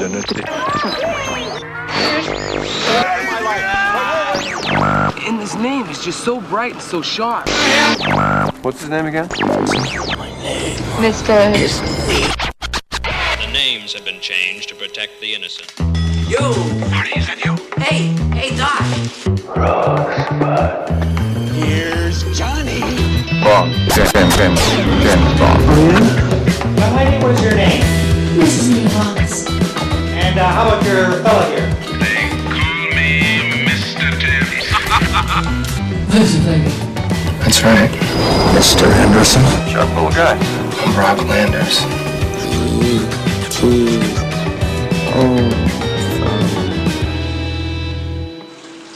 Trinity. And his name is just so bright and so sharp. What's his name again? Mr. The names have been changed to protect the innocent. Yo! Marty, is that you? Hey, Doc! Rosebud. Here's Johnny. Bond. James Bond. Young lady, what is your name? Mrs. Nicholas. And how about your fella here? They call me Mr. Tibbs. That's right. Mr. Henderson. Sharp little guy. I'm Rob Landers.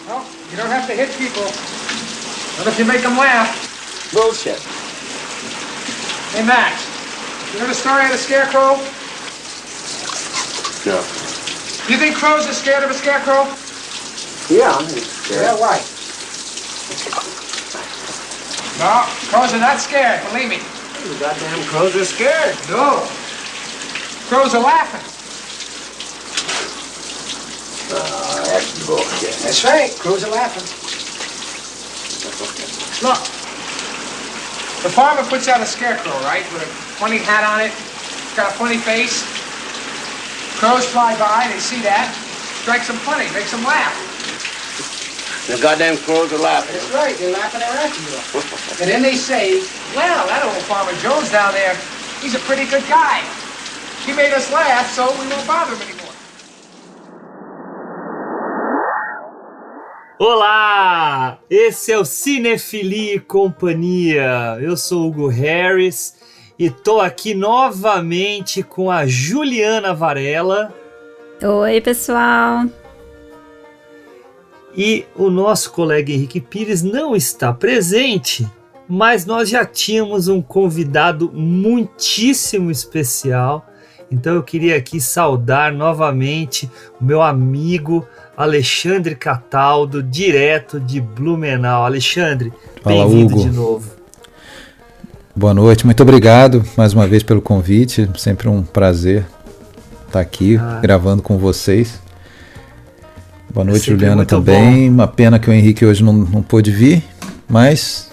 Well, you don't have to hit people. Not if you make them laugh. Bullshit. Hey, Max, you know the story of the scarecrow? Yeah. You think crows are scared of a scarecrow? Yeah. Yeah, why? No, crows are not scared, believe me. The goddamn crows are scared. No. Crows are laughing. That's bullshit. That's right, crows are laughing. Look. The farmer puts out a scarecrow, right? With a funny hat on it. Got a funny face. Crows fly by, they see that. Strikes them funny, makes them laugh. The goddamn crows are laughing. That's right, they're laughing at you. And then they say, well, that old Farmer Jones down there, he's a pretty good guy. He made us laugh, so we won't bother him anymore. Olá! Esse é o Cinefilia e Companhia. Eu sou o Hugo Harris e tô aqui novamente com a Juliana Varela. Oi, pessoal! E o nosso colega Henrique Pires não está presente, mas nós já tínhamos um convidado muitíssimo especial. Então eu queria aqui saudar novamente o meu amigo Alexandre Cataldo, direto de Blumenau. Alexandre, bem-vindo de novo. Boa noite, muito obrigado mais uma vez pelo convite. Sempre um prazer estar aqui gravando com vocês. Boa noite, Juliana, também. Bom. Uma pena que o Henrique hoje não pôde vir, mas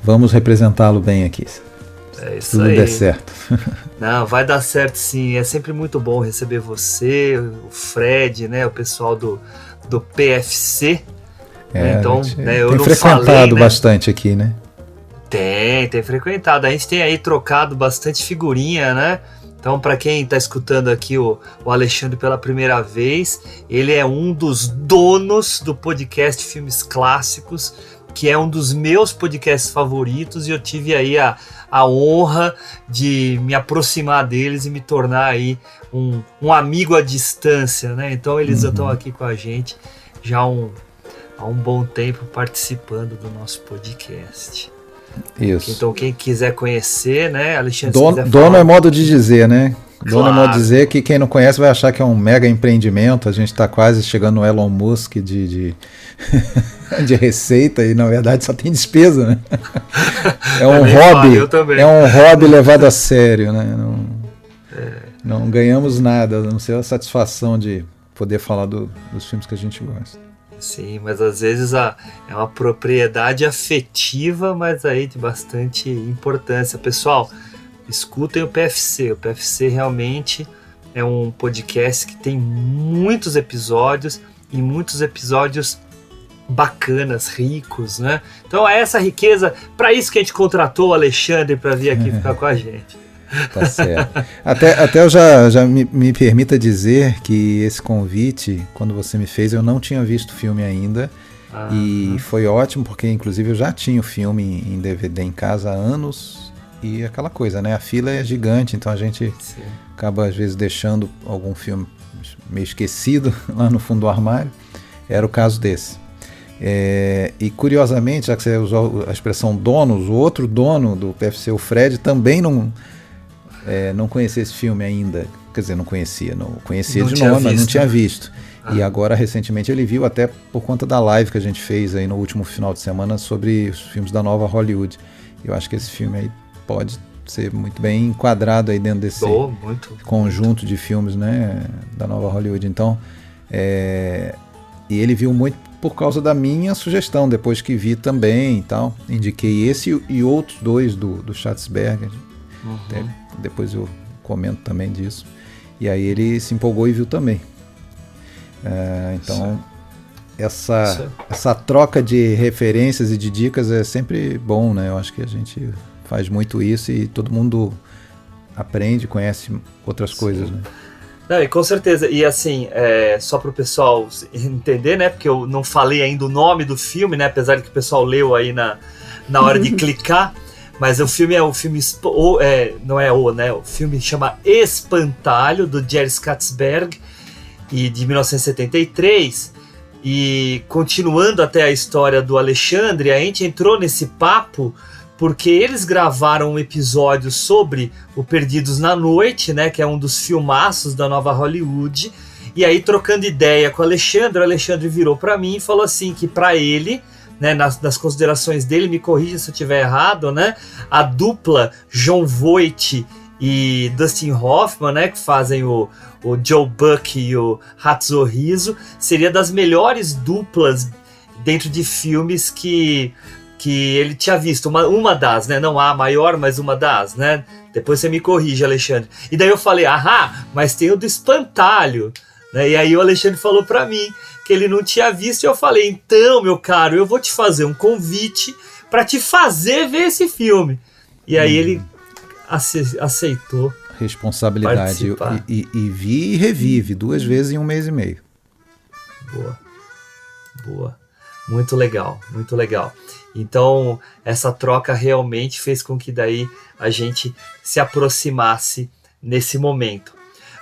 vamos representá-lo bem aqui. É isso Tudo aí. der certo. Não, vai dar certo sim. É sempre muito bom receber você, o Fred, né, o pessoal do PFC. Então, né, eu tem não frequentado falei, né? bastante aqui, né? Tem frequentado. A gente tem aí trocado bastante figurinha, né? Então, para quem está escutando aqui o Alexandre pela primeira vez, ele é um dos donos do podcast Filmes Clássicos, que é um dos meus podcasts favoritos, e eu tive aí a honra de me aproximar deles e me tornar aí um amigo à distância, né? Então eles estão aqui com a gente já há um bom tempo participando do nosso podcast. Isso. Então quem quiser conhecer, né, Alexandre, dono é modo de dizer, né? Claro. Dono é modo de dizer que quem não conhece vai achar que é um mega empreendimento. A gente está quase chegando no Elon Musk de receita, e na verdade só tem despesa, né? É um hobby, é um hobby levado a sério, né? Não ganhamos nada, a não ser a satisfação de poder falar dos filmes que a gente gosta. Sim, mas às vezes é uma propriedade afetiva, mas aí de bastante importância. Pessoal, escutem o PFC. O PFC realmente é um podcast que tem muitos episódios, e muitos episódios bacanas, ricos, né? Então é essa riqueza, para isso que a gente contratou o Alexandre para vir aqui ficar com a gente. Tá certo. Até eu já me permita dizer que esse convite, quando você me fez, eu não tinha visto o filme ainda. E foi ótimo, porque inclusive eu já tinha o filme em DVD em casa há anos, e aquela coisa, né? A fila é gigante, então a gente acaba às vezes deixando algum filme meio esquecido lá no fundo do armário. Era o caso desse. E curiosamente, já que você usou a expressão donos, o outro dono do PFC, o Fred, também não conhecia esse filme ainda. Quer dizer, não conhecia de nome, mas não tinha visto. E agora, recentemente, ele viu, até por conta da live que a gente fez aí no último final de semana sobre os filmes da nova Hollywood. Eu acho que esse filme aí pode ser muito bem enquadrado aí dentro desse muito. conjunto de filmes, né, da nova Hollywood. Então, e ele viu muito por causa da minha sugestão, depois que vi também e tal. Indiquei esse e outros dois do Schatzberg. Depois eu comento também disso. E aí ele se empolgou e viu também. Então, essa troca de referências e de dicas é sempre bom, né? Eu acho que a gente faz muito isso e todo mundo aprende, conhece outras coisas, né? Não, e com certeza, e assim, só para o pessoal entender, né, porque eu não falei ainda o nome do filme, né, apesar de que o pessoal leu aí na hora de clicar, mas o filme o filme, né, o filme chama Espantalho, do Jerry Schatzberg, e de 1973, e continuando até a história do Alexandre, a gente entrou nesse papo porque eles gravaram um episódio sobre o Perdidos na Noite, né, que é um dos filmaços da nova Hollywood, e aí trocando ideia com o Alexandre virou para mim e falou assim, que para ele, né, nas considerações dele, me corrija se eu estiver errado, né, a dupla Jon Voight e Dustin Hoffman, né, que fazem o Joe Buck e o Hatsuo Rizzo, seria das melhores duplas dentro de filmes que ele tinha visto, uma das, né? Não a maior, mas uma das, né? Depois você me corrige, Alexandre. E daí eu falei, mas tem o do Espantalho, né? E aí o Alexandre falou pra mim que ele não tinha visto, e eu falei, então, meu caro, eu vou te fazer um convite pra te fazer ver esse filme. E aí ele aceitou. Responsabilidade. E vi e revive 2 vezes em 1 mês e meio. Boa. Muito legal, muito legal. Então, essa troca realmente fez com que daí a gente se aproximasse nesse momento.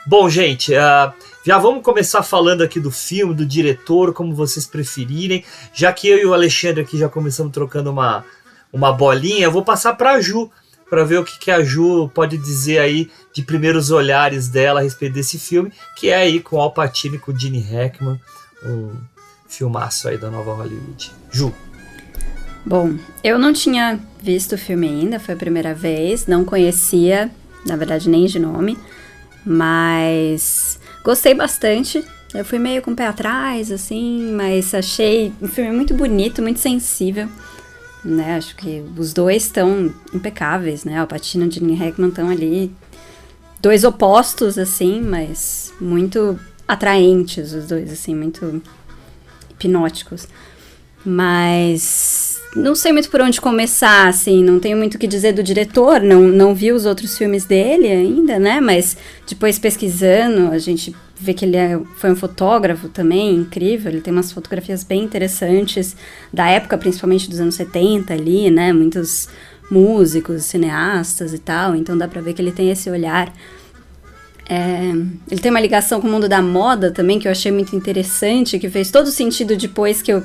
Bom, gente, já vamos começar falando aqui do filme, do diretor, como vocês preferirem. Já que eu e o Alexandre aqui já começamos trocando uma bolinha, eu vou passar para a Ju, para ver o que a Ju pode dizer aí de primeiros olhares dela a respeito desse filme, que é aí com Al Pacino e com o Gene Hackman, um filmaço aí da nova Hollywood. Ju. Bom, eu não tinha visto o filme ainda, foi a primeira vez, não conhecia, na verdade nem de nome, mas gostei bastante. Eu fui meio com o pé atrás, assim, mas achei um filme muito bonito, muito sensível, né? Acho que os dois estão impecáveis, né? Al Pacino e Gene Hackman estão ali, 2 opostos, assim, mas muito atraentes os dois, assim, muito hipnóticos. Mas não sei muito por onde começar, assim, não tenho muito o que dizer do diretor, não vi os outros filmes dele ainda, né, mas depois pesquisando, a gente vê que ele foi um fotógrafo também, incrível, ele tem umas fotografias bem interessantes, da época, principalmente dos anos 70 ali, né, muitos músicos, cineastas e tal, então dá pra ver que ele tem esse olhar. Ele tem uma ligação com o mundo da moda também, que eu achei muito interessante, que fez todo sentido depois que eu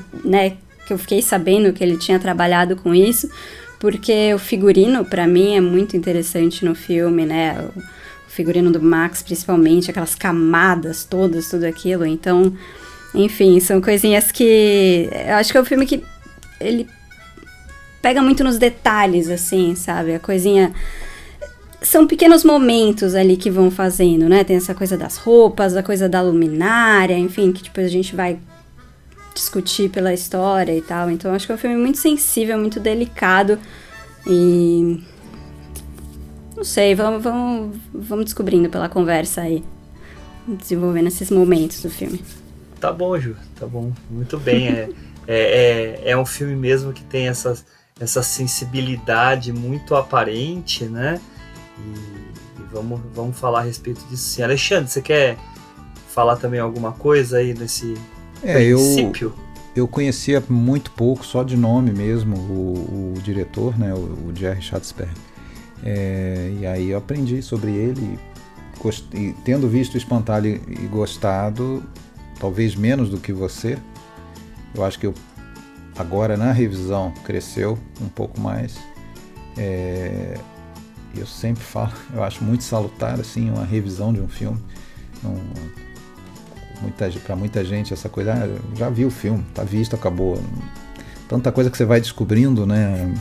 fiquei sabendo que ele tinha trabalhado com isso, porque o figurino, pra mim, é muito interessante no filme, né? O figurino do Max, principalmente, aquelas camadas todas, tudo aquilo. Então, enfim, são coisinhas que... Eu acho que é um filme que ele pega muito nos detalhes, assim, sabe? A coisinha... São pequenos momentos ali que vão fazendo, né? Tem essa coisa das roupas, a coisa da luminária, enfim, que depois a gente vai discutir pela história e tal. Então, acho que é um filme muito sensível, muito delicado e... Não sei, vamos descobrindo pela conversa aí, desenvolvendo esses momentos do filme. Tá bom, Ju, tá bom. Muito bem. É um filme mesmo que tem essa sensibilidade muito aparente, né? E vamos falar a respeito disso sim. Alexandre, você quer falar também alguma coisa aí nesse princípio? Eu conhecia muito pouco, só de nome mesmo, o diretor, né, o Jerry Schatzberg. E aí eu aprendi sobre ele e tendo visto o Espantalho e gostado, talvez menos do que você, eu acho que eu agora na revisão cresceu um pouco mais. Eu sempre falo, eu acho muito salutar assim, uma revisão de um filme. Para muita gente essa coisa, já vi o filme, tá visto, acabou. Tanta coisa que você vai descobrindo, né,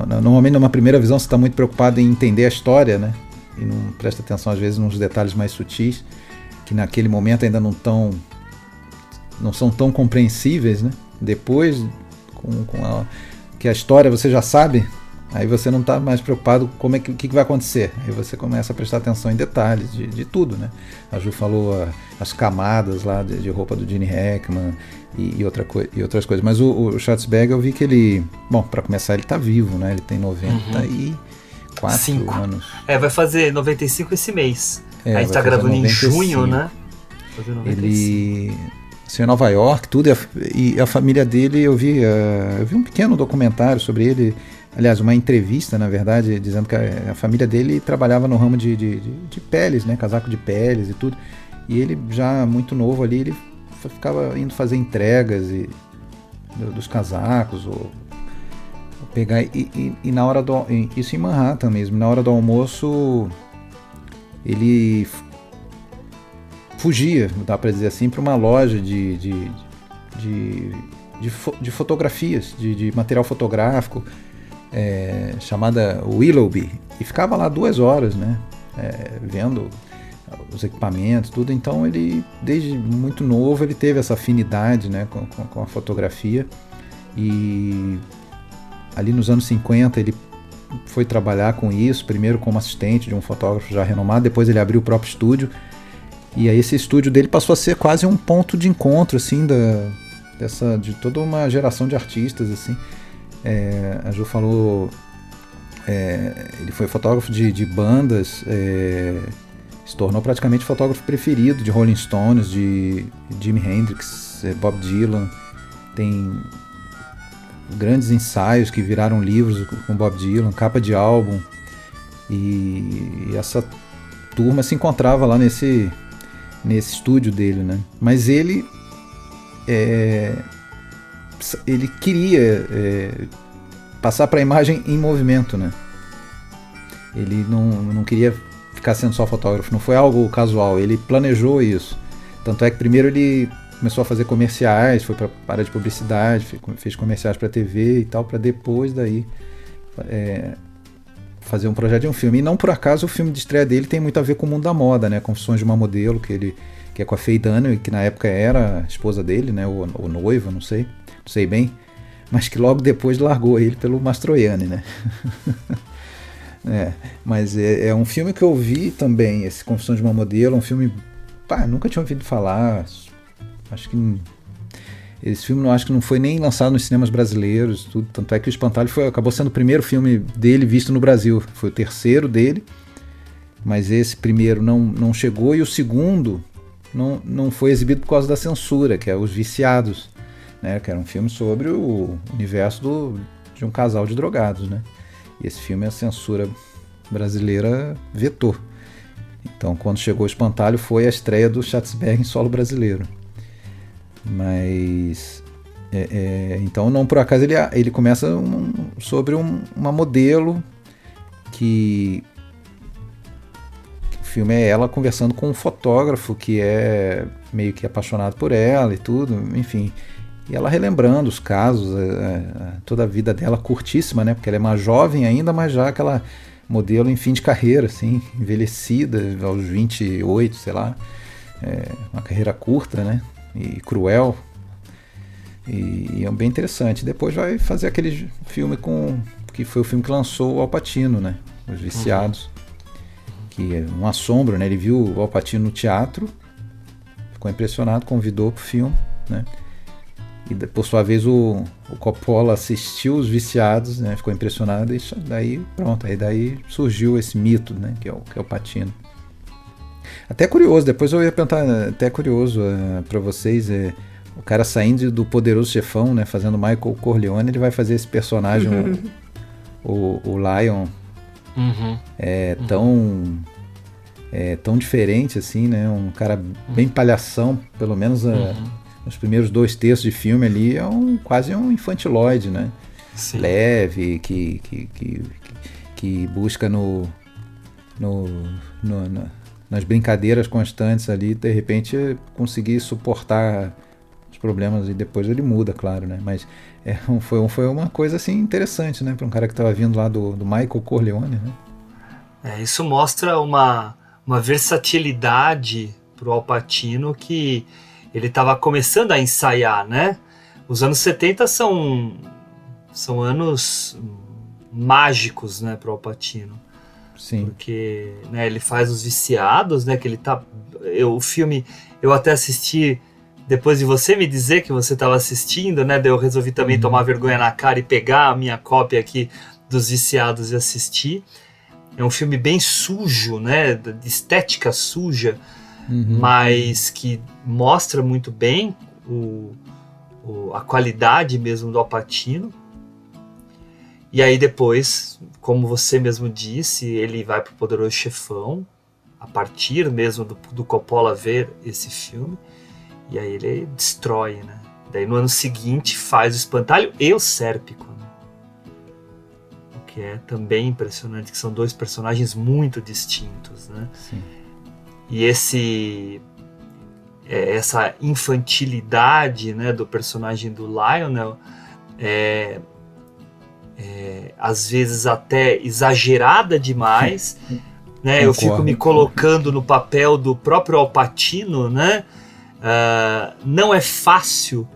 Normalmente numa primeira visão você está muito preocupado em entender a história, né? E não presta atenção às vezes nos detalhes mais sutis, que naquele momento ainda não são tão compreensíveis, né? Depois, que a história você já sabe, aí você não está mais preocupado com o que vai acontecer. Aí você começa a prestar atenção em detalhes de tudo, né? A Ju falou as camadas lá de roupa do Gene Hackman e outras coisas. Mas o Schwarzenegger, eu vi que ele... Bom, para começar, ele está vivo, né? Ele tem 94 anos. Vai fazer 95 esse mês. A gente está gravando 95. Em junho, né? Ele... em Nova York, tudo, e a família dele, eu vi um pequeno documentário sobre ele, aliás, uma entrevista, na verdade, dizendo que a família dele trabalhava no ramo de peles, né, casaco de peles e tudo, e ele já muito novo ali, ele ficava indo fazer entregas dos casacos, ou pegar, e na hora isso em Manhattan mesmo, na hora do almoço, ele fugia, dá para dizer assim, para uma loja de fotografias, de material fotográfico, chamada Willoughby, e ficava lá 2 horas, né, vendo os equipamentos, tudo. Então ele, desde muito novo, ele teve essa afinidade, né, com a fotografia, e ali nos anos 50 ele foi trabalhar com isso, primeiro como assistente de um fotógrafo já renomado, depois ele abriu o próprio estúdio. E aí esse estúdio dele passou a ser quase um ponto de encontro, assim, de toda uma geração de artistas, assim. A Ju falou, ele foi fotógrafo de bandas, se tornou praticamente fotógrafo preferido de Rolling Stones, de Jimi Hendrix, Bob Dylan. Tem grandes ensaios que viraram livros com Bob Dylan, capa de álbum. E essa turma se encontrava lá nesse estúdio dele, né? Mas ele queria passar para a imagem em movimento, né? Ele não queria ficar sendo só fotógrafo, não foi algo casual, ele planejou isso. Tanto é que primeiro ele começou a fazer comerciais, foi para a área de publicidade, fez comerciais para TV e tal, para depois daí fazer um projeto de um filme. E não por acaso o filme de estreia dele tem muito a ver com o mundo da moda, né? Confissões de uma Modelo, que é com a Faye Dunaway, que na época era a esposa dele, né? Ou noiva, não sei bem, mas que logo depois largou ele pelo Mastroianni, né? Mas é um filme que eu vi também, esse Confissões de uma Modelo, um filme, nunca tinha ouvido falar, acho que esse filme acho que não foi nem lançado nos cinemas brasileiros, tudo. Tanto é que o Espantalho acabou sendo o primeiro filme dele visto no Brasil. Foi o terceiro dele, mas esse primeiro não chegou, e o segundo não foi exibido por causa da censura, que é Os Viciados, né? Que era um filme sobre o universo de um casal de drogados, né? E esse filme a censura brasileira vetou. Então, quando chegou o Espantalho, foi a estreia do Schwarzenegger em solo brasileiro. Mas então não por acaso ele começa sobre uma modelo que o filme é ela conversando com um fotógrafo que é meio que apaixonado por ela e tudo, enfim, e ela relembrando os casos, toda a vida dela curtíssima, né, porque ela é mais jovem ainda, mas já aquela modelo em fim de carreira, assim, envelhecida aos 28, sei lá, uma carreira curta, né, e cruel, e é bem interessante. Depois vai fazer aquele filme que foi o filme que lançou o Al Pacino, né? Os Viciados, que é um assombro, né? Ele viu o Al Pacino no teatro, ficou impressionado, convidou pro filme, né? E por sua vez o Coppola assistiu Os Viciados, né? Ficou impressionado, e daí pronto, aí daí surgiu esse mito, né? Que é o Pacino. Até curioso, depois eu ia perguntar, até curioso para vocês, o cara saindo do Poderoso Chefão, né, fazendo Michael Corleone, ele vai fazer esse personagem, o Lion, tão diferente assim, né, um cara bem palhação, pelo menos nos primeiros 2 terços de filme ali, quase um infantiloide, né, sim, leve, que busca nas brincadeiras constantes ali, de repente conseguir suportar problemas e depois ele muda, claro, né? Mas foi uma coisa assim interessante, né? Para um cara que estava vindo lá do Michael Corleone, né? Isso mostra uma versatilidade pro Al Pacino que ele estava começando a ensaiar, né? Os anos 70 são anos mágicos, né, pro Al Pacino. Sim. Porque, né, ele faz Os Viciados, né, que ele tá... o filme, eu até assisti depois de você me dizer que você estava assistindo, né, daí eu resolvi também tomar vergonha na cara e pegar a minha cópia aqui dos Viciados e assistir. É um filme bem sujo, né, de estética suja, mas que mostra muito bem a qualidade mesmo do Al Pacino. E aí depois, como você mesmo disse, ele vai pro Poderoso Chefão, a partir mesmo do Coppola ver esse filme, e aí ele destrói, né? Daí no ano seguinte faz o Espantalho e o Sérpico, né? O que é também impressionante, que são dois personagens muito distintos, né? Sim. E essa infantilidade, né, do personagem do Lionel às vezes até exagerada demais, né? Eu fico me colocando no papel do próprio Al Pacino, né? Não é fácil,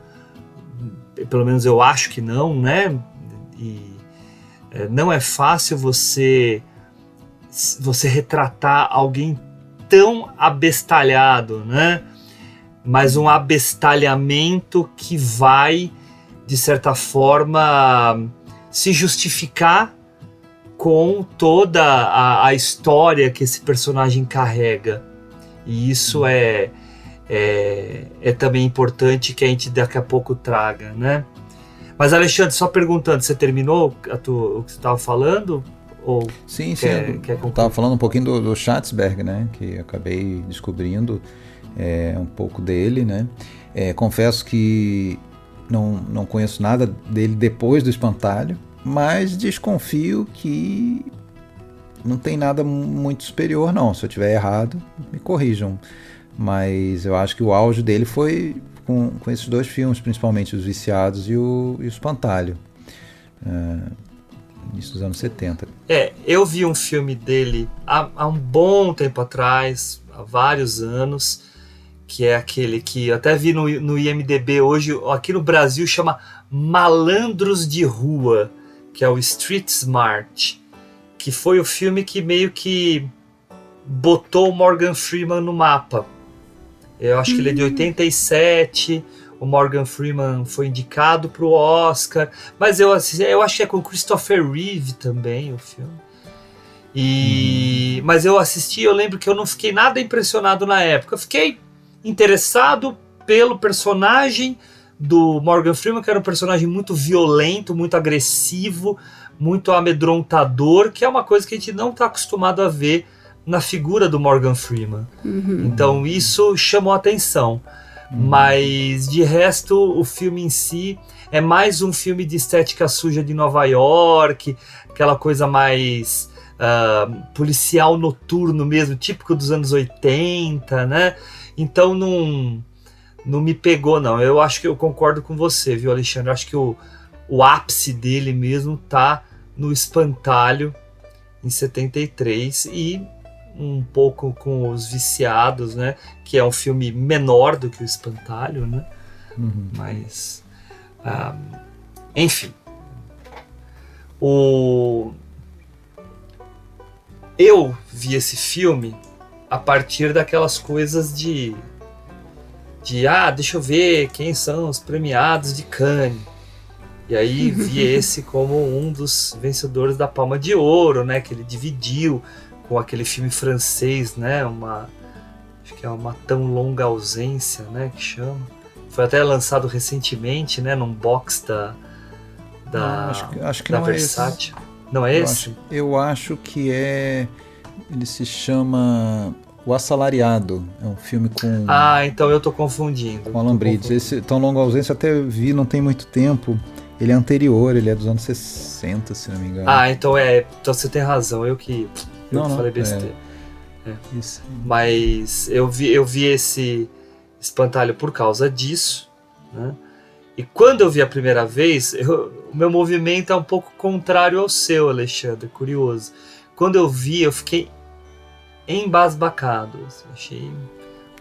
pelo menos eu acho que não, né? Não é fácil você retratar alguém tão abestalhado, né? Mas um abestalhamento que vai, de certa forma, se justificar com toda a história que esse personagem carrega. E isso é também importante que a gente daqui a pouco traga, né? Mas, Alexandre, só perguntando, você terminou o que você estava falando? Ou sim, eu estava falando um pouquinho do Schatzberg, né? Que eu acabei descobrindo um pouco dele, né? Confesso que não conheço nada dele depois do Espantalho, mas desconfio que não tem nada muito superior, não. Se eu estiver errado, me corrijam. Mas eu acho que o auge dele foi com esses dois filmes, principalmente Os Viciados e o Espantalho, início dos anos 70. Eu vi um filme dele há um bom tempo atrás, há vários anos, que é aquele que eu até vi no IMDb hoje, aqui no Brasil chama Malandros de Rua, que é o Street Smart, que foi o filme que meio que botou o Morgan Freeman no mapa. Eu acho que ele é de 87, o Morgan Freeman foi indicado para o Oscar, mas eu acho que é com Christopher Reeve também o filme. Mas eu assisti, eu lembro que eu não fiquei nada impressionado na época, eu fiquei interessado pelo personagem do Morgan Freeman, que era um personagem muito violento, muito agressivo, muito amedrontador, que é uma coisa que a gente não está acostumado a ver na figura do Morgan Freeman. Então isso chamou a atenção. Mas de resto, o filme em si é mais um filme de estética suja de Nova York, aquela coisa mais policial noturno mesmo, típico dos anos 80, né? Então não me pegou, não. Eu acho que eu concordo com você, viu, Alexandre? Eu acho que o ápice dele mesmo tá no Espantalho, em 73, e um pouco com Os Viciados, né? Que é um filme menor do que o Espantalho, né? Mas, enfim. Eu vi esse filme a partir daquelas coisas de deixa eu ver quem são os premiados de Cannes. E aí vi esse como um dos vencedores da Palma de Ouro, né? Que ele dividiu com aquele filme francês, né? Acho que é Uma Tão Longa Ausência, né? Que chama. Foi até lançado recentemente, né? Num box acho que da não Versace. É esse. Não é esse? Eu acho que ele se chama O Assalariado. É um filme com... então eu tô confundindo. Com Alan Bridges. Esse Tão Longa Ausência até vi, não tem muito tempo. Ele é anterior, ele é dos anos 60, se não me engano. Então você tem razão. Eu falei besteira. Isso. Mas eu vi esse Espantalho por causa disso. né? E quando eu vi a primeira vez, o meu movimento é um pouco contrário ao seu, Alexandre, curioso. Quando eu vi, eu fiquei embasbacado. Assim, achei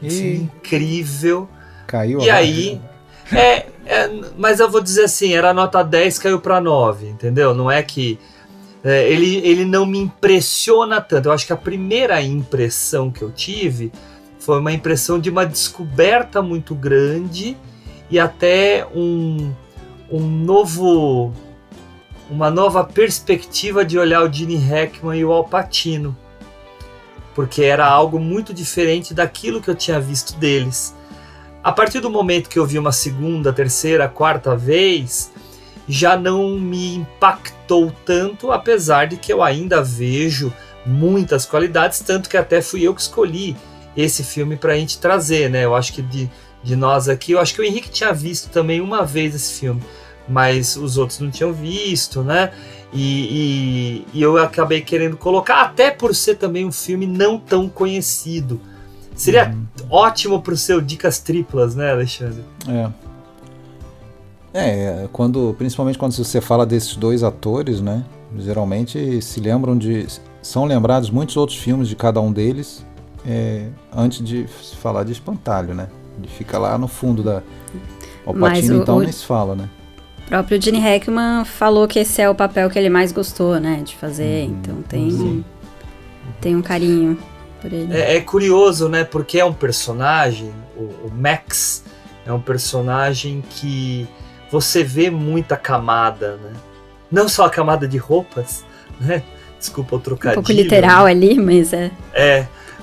um filme incrível. Caiu e aí, mas eu vou dizer assim, era nota 10, caiu para 9, entendeu? Não é que... ele não me impressiona tanto. Eu acho que a primeira impressão que eu tive foi uma impressão de uma descoberta muito grande e até uma nova perspectiva de olhar o Gene Hackman e o Al Pacino, porque era algo muito diferente daquilo que eu tinha visto deles. A partir do momento que eu vi uma segunda, terceira, quarta vez, já não me impactou tanto, apesar de que eu ainda vejo muitas qualidades, tanto que até fui eu que escolhi esse filme para a gente trazer, né? Eu acho que de nós aqui, eu acho que o Henrique tinha visto também uma vez esse filme, mas os outros não tinham visto, né? E eu acabei querendo colocar, até por ser também um filme não tão conhecido. Seria ótimo para o seu Dicas Triplas, né, Alexandre? Principalmente quando você fala desses dois atores, né? Geralmente são lembrados muitos outros filmes de cada um deles antes de falar de Espantalho, né? Ele fica lá no fundo da... Al Pacino, então, nem se fala, né? O próprio Gene Hackman falou que esse é o papel que ele mais gostou, né, de fazer, então tem um carinho por ele. É curioso, né, porque é um personagem, o Max é um personagem que você vê muita camada, né? Não só a camada de roupas, né? Desculpa o trocadilho. Um pouco literal, né? Ali, mas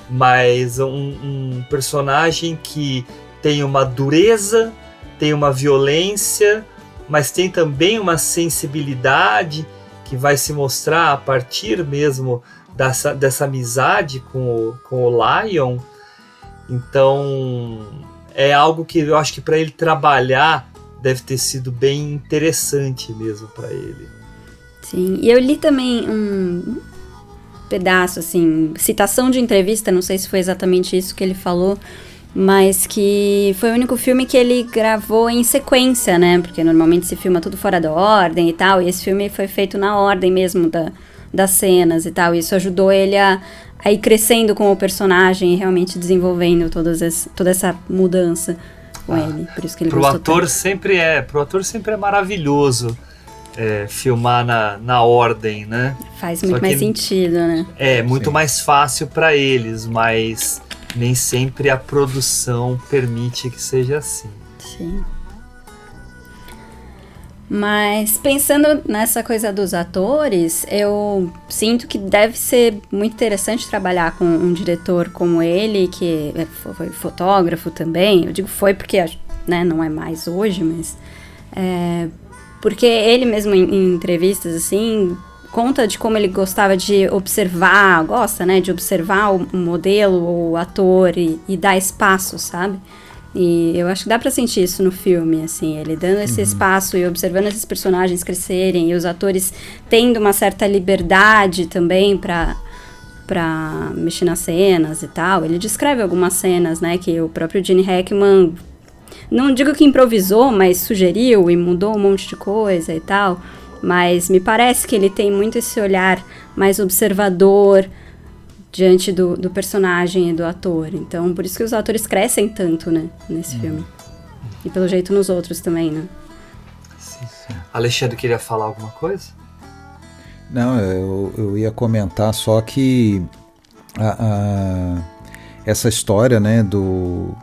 mas um personagem que tem uma dureza, tem uma violência, mas tem também uma sensibilidade que vai se mostrar a partir mesmo dessa amizade com o Lion. Então é algo que eu acho que para ele trabalhar deve ter sido bem interessante mesmo para ele. Sim, e eu li também um pedaço, assim, citação de entrevista, não sei se foi exatamente isso que ele falou, mas que foi o único filme que ele gravou em sequência, né? Porque normalmente se filma tudo fora da ordem e tal, e esse filme foi feito na ordem mesmo das cenas e tal, e isso ajudou ele a ir crescendo com o personagem e realmente desenvolvendo toda essa mudança com ele, por isso que ele gostou tanto. Pro ator sempre é maravilhoso filmar na ordem, né? Faz muito mais sentido, né? É muito mais fácil para eles, mas nem sempre a produção permite que seja assim. Sim. Mas pensando nessa coisa dos atores, eu sinto que deve ser muito interessante trabalhar com um diretor como ele, que foi fotógrafo também. Eu digo foi porque, né, não é mais hoje, mas... porque ele mesmo em entrevistas, assim, conta de como ele gostava de observar, né, de observar o modelo, o ator e dar espaço, sabe? E eu acho que dá pra sentir isso no filme, assim, ele dando esse espaço e observando esses personagens crescerem e os atores tendo uma certa liberdade também pra mexer nas cenas e tal. Ele descreve algumas cenas, né, que o próprio Gene Hackman, não digo que improvisou, mas sugeriu e mudou um monte de coisa e tal, mas me parece que ele tem muito esse olhar mais observador diante do personagem e do ator. Então, por isso que os atores crescem tanto, né, nesse filme. E pelo jeito nos outros também, né? Sim. Alexandre queria falar alguma coisa? Não, eu ia comentar só que essa história, né, dos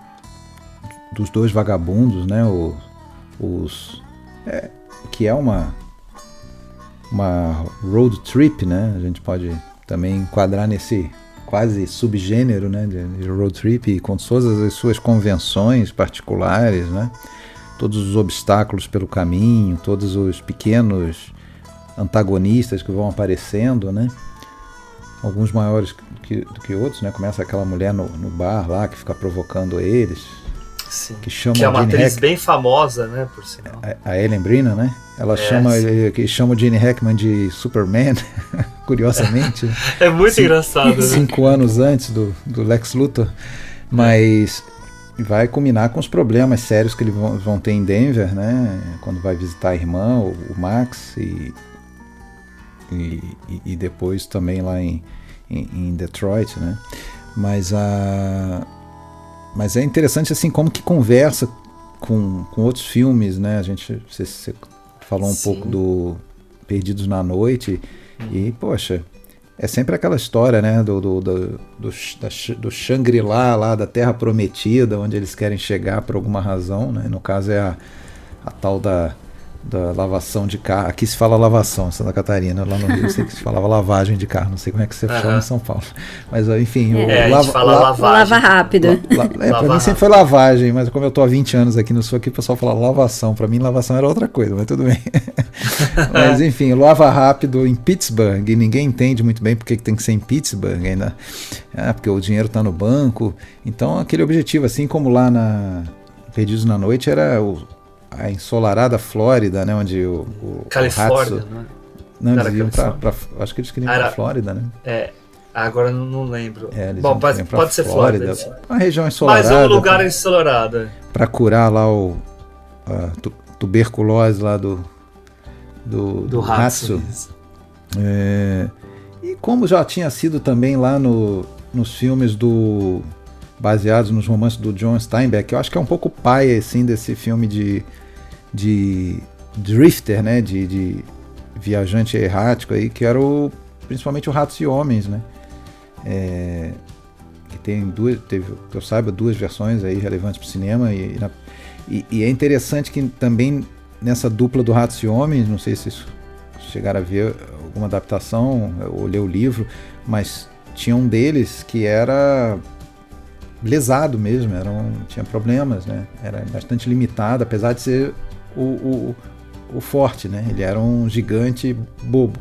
dois vagabundos, né, que é uma road trip, né, a gente pode também enquadrar nesse quase subgênero, né, de road trip, com todas as suas convenções particulares, né, todos os obstáculos pelo caminho, todos os pequenos antagonistas que vão aparecendo, né, alguns maiores do que outros, né, começa aquela mulher no bar lá que fica provocando eles. Sim. Que é uma atriz bem famosa, né, por sinal. A Ellen Brina, né? Ela chama o Gene Hackman de Superman, curiosamente. É muito engraçado. 5 anos antes do Lex Luthor. Mas vai culminar com os problemas sérios que eles vão ter em Denver, né? Quando vai visitar a irmã, o Max, e depois também lá em Detroit, né? Mas é interessante assim como que conversa com outros filmes, né? Você falou um pouco do Perdidos na Noite e, poxa, é sempre aquela história, né? Do Shangri-La lá, da Terra Prometida, onde eles querem chegar por alguma razão, né? No caso é a tal da lavação de carro. Aqui se fala lavação em Santa Catarina, lá no Rio eu sei que se falava lavagem de carro, não sei como é que você chama em São Paulo, mas enfim, a gente fala lavagem. Lava rápido. Pra mim sempre foi lavagem, mas como eu tô há 20 anos aqui no Sul, aqui o pessoal fala lavação, pra mim lavação era outra coisa, mas tudo bem. Mas enfim, lava rápido em Pittsburgh, e ninguém entende muito bem porque que tem que ser em Pittsburgh ainda, porque o dinheiro tá no banco, então aquele objetivo, assim como lá na Perdidos na Noite, era a ensolarada Flórida, né, onde o Califórnia, Hatsu, né? Não, eles iam acho que eles queriam ir pra Flórida, né? Agora não lembro. Bom, pode ser Flórida. Uma região ensolarada. Mas um lugar ensolarado. Para curar lá a tuberculose lá do Hatsu. E como já tinha sido também lá nos filmes baseados nos romances do John Steinbeck, eu acho que é um pouco pai assim, desse filme de drifter, né, de viajante errático aí, que era principalmente o Ratos e Homens, né, que tem teve, que eu saiba, 2 versões aí relevantes para o cinema, e é interessante que também nessa dupla do Ratos e Homens, não sei se vocês chegaram a ver alguma adaptação ou ler o livro, mas tinha um deles que era lesado mesmo, tinha problemas, né? Era bastante limitado, apesar de ser o forte, né? Ele era um gigante bobo.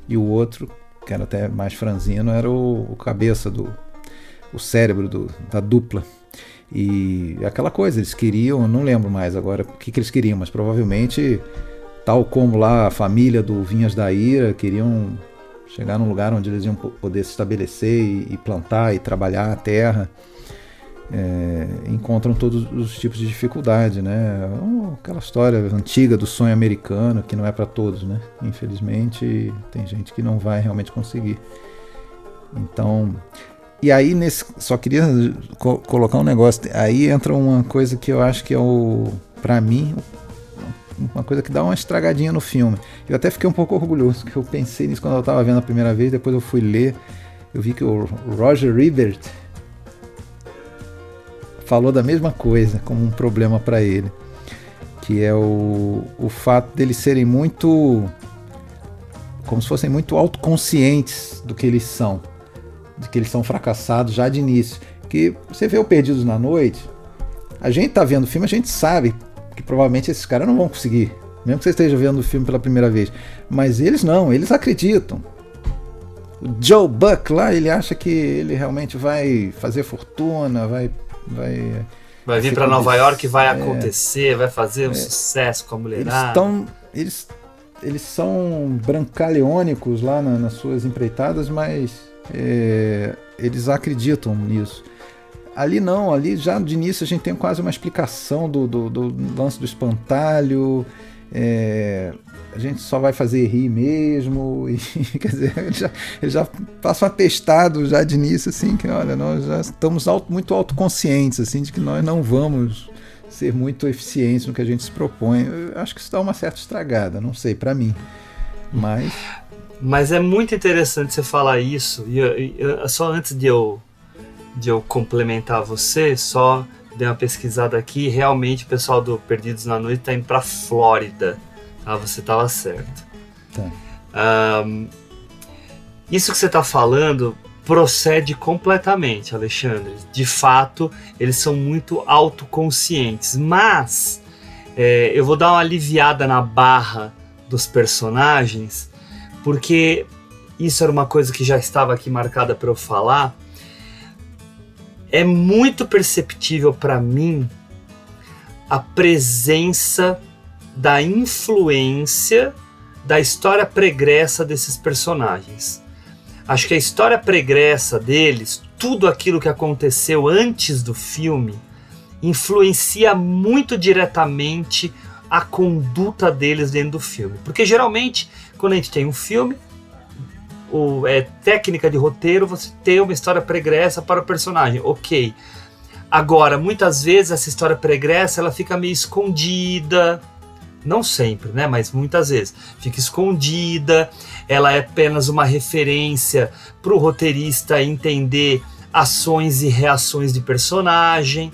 E o outro, que era até mais franzino, era o cabeça o cérebro da dupla. E aquela coisa, eles queriam, eu não lembro mais agora o que eles queriam, mas provavelmente, tal como lá a família do Vinhas da Ira, queriam chegar num lugar onde eles iam poder se estabelecer e plantar e trabalhar a terra. Encontram todos os tipos de dificuldade, né? Aquela história antiga do sonho americano, que não é para todos, né? Infelizmente tem gente que não vai realmente conseguir. Então, e aí só queria colocar um negócio, aí entra uma coisa que eu acho que é pra mim, uma coisa que dá uma estragadinha no filme. Eu até fiquei um pouco orgulhoso, que eu pensei nisso quando eu estava vendo a primeira vez, depois eu fui ler, eu vi que o Roger Ebert falou da mesma coisa como um problema para ele, que é o fato deles serem muito, como se fossem muito autoconscientes do que eles são, de que eles são fracassados já de início. Que você vê o Perdidos na Noite, a gente tá vendo o filme, a gente sabe que provavelmente esses caras não vão conseguir, mesmo que você esteja vendo o filme pela primeira vez, mas eles não, eles acreditam. O Joe Buck lá, ele acha que ele realmente vai fazer fortuna, vai vir para Nova York, vai acontecer, vai fazer um sucesso com a mulherada. Eles são brancaleônicos lá nas suas empreitadas, mas eles acreditam nisso. Ali não, ali já de início a gente tem quase uma explicação do lance do espantalho, a gente só vai fazer rir mesmo, e quer dizer, ele já passa um atestado já de início, assim, que olha, nós já estamos muito autoconscientes, assim, de que nós não vamos ser muito eficientes no que a gente se propõe. Eu acho que isso dá uma certa estragada, não sei, pra mim, mas é muito interessante você falar isso, e só antes de eu complementar você, só dei uma pesquisada aqui, realmente o pessoal do Perdidos na Noite está indo para Flórida. Você estava certo. Tá. Isso que você está falando procede completamente, Alexandre. De fato, eles são muito autoconscientes, mas eu vou dar uma aliviada na barra dos personagens, porque isso era uma coisa que já estava aqui marcada para eu falar. É muito perceptível para mim a presença da influência da história pregressa desses personagens. Acho que a história pregressa deles, tudo aquilo que aconteceu antes do filme, influencia muito diretamente a conduta deles dentro do filme. Porque geralmente, quando a gente tem um filme, técnica de roteiro, você tem uma história pregressa para o personagem, ok. Agora, muitas vezes essa história pregressa ela fica meio escondida, não sempre, né? Mas muitas vezes fica escondida, ela é apenas uma referência para o roteirista entender ações e reações de personagem.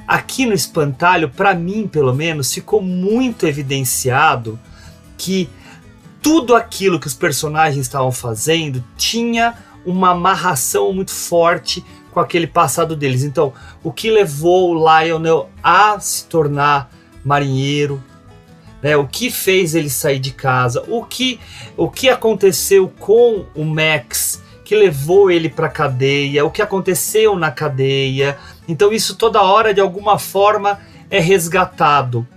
Aqui no Espantalho, para mim pelo menos, ficou muito evidenciado que tudo aquilo que os personagens estavam fazendo tinha uma amarração muito forte com aquele passado deles. Então, o que levou o Lionel a se tornar marinheiro, né? O que fez ele sair de casa, o que aconteceu com o Max, que levou ele para a cadeia, o que aconteceu na cadeia. Então isso toda hora, de alguma forma, é resgatado.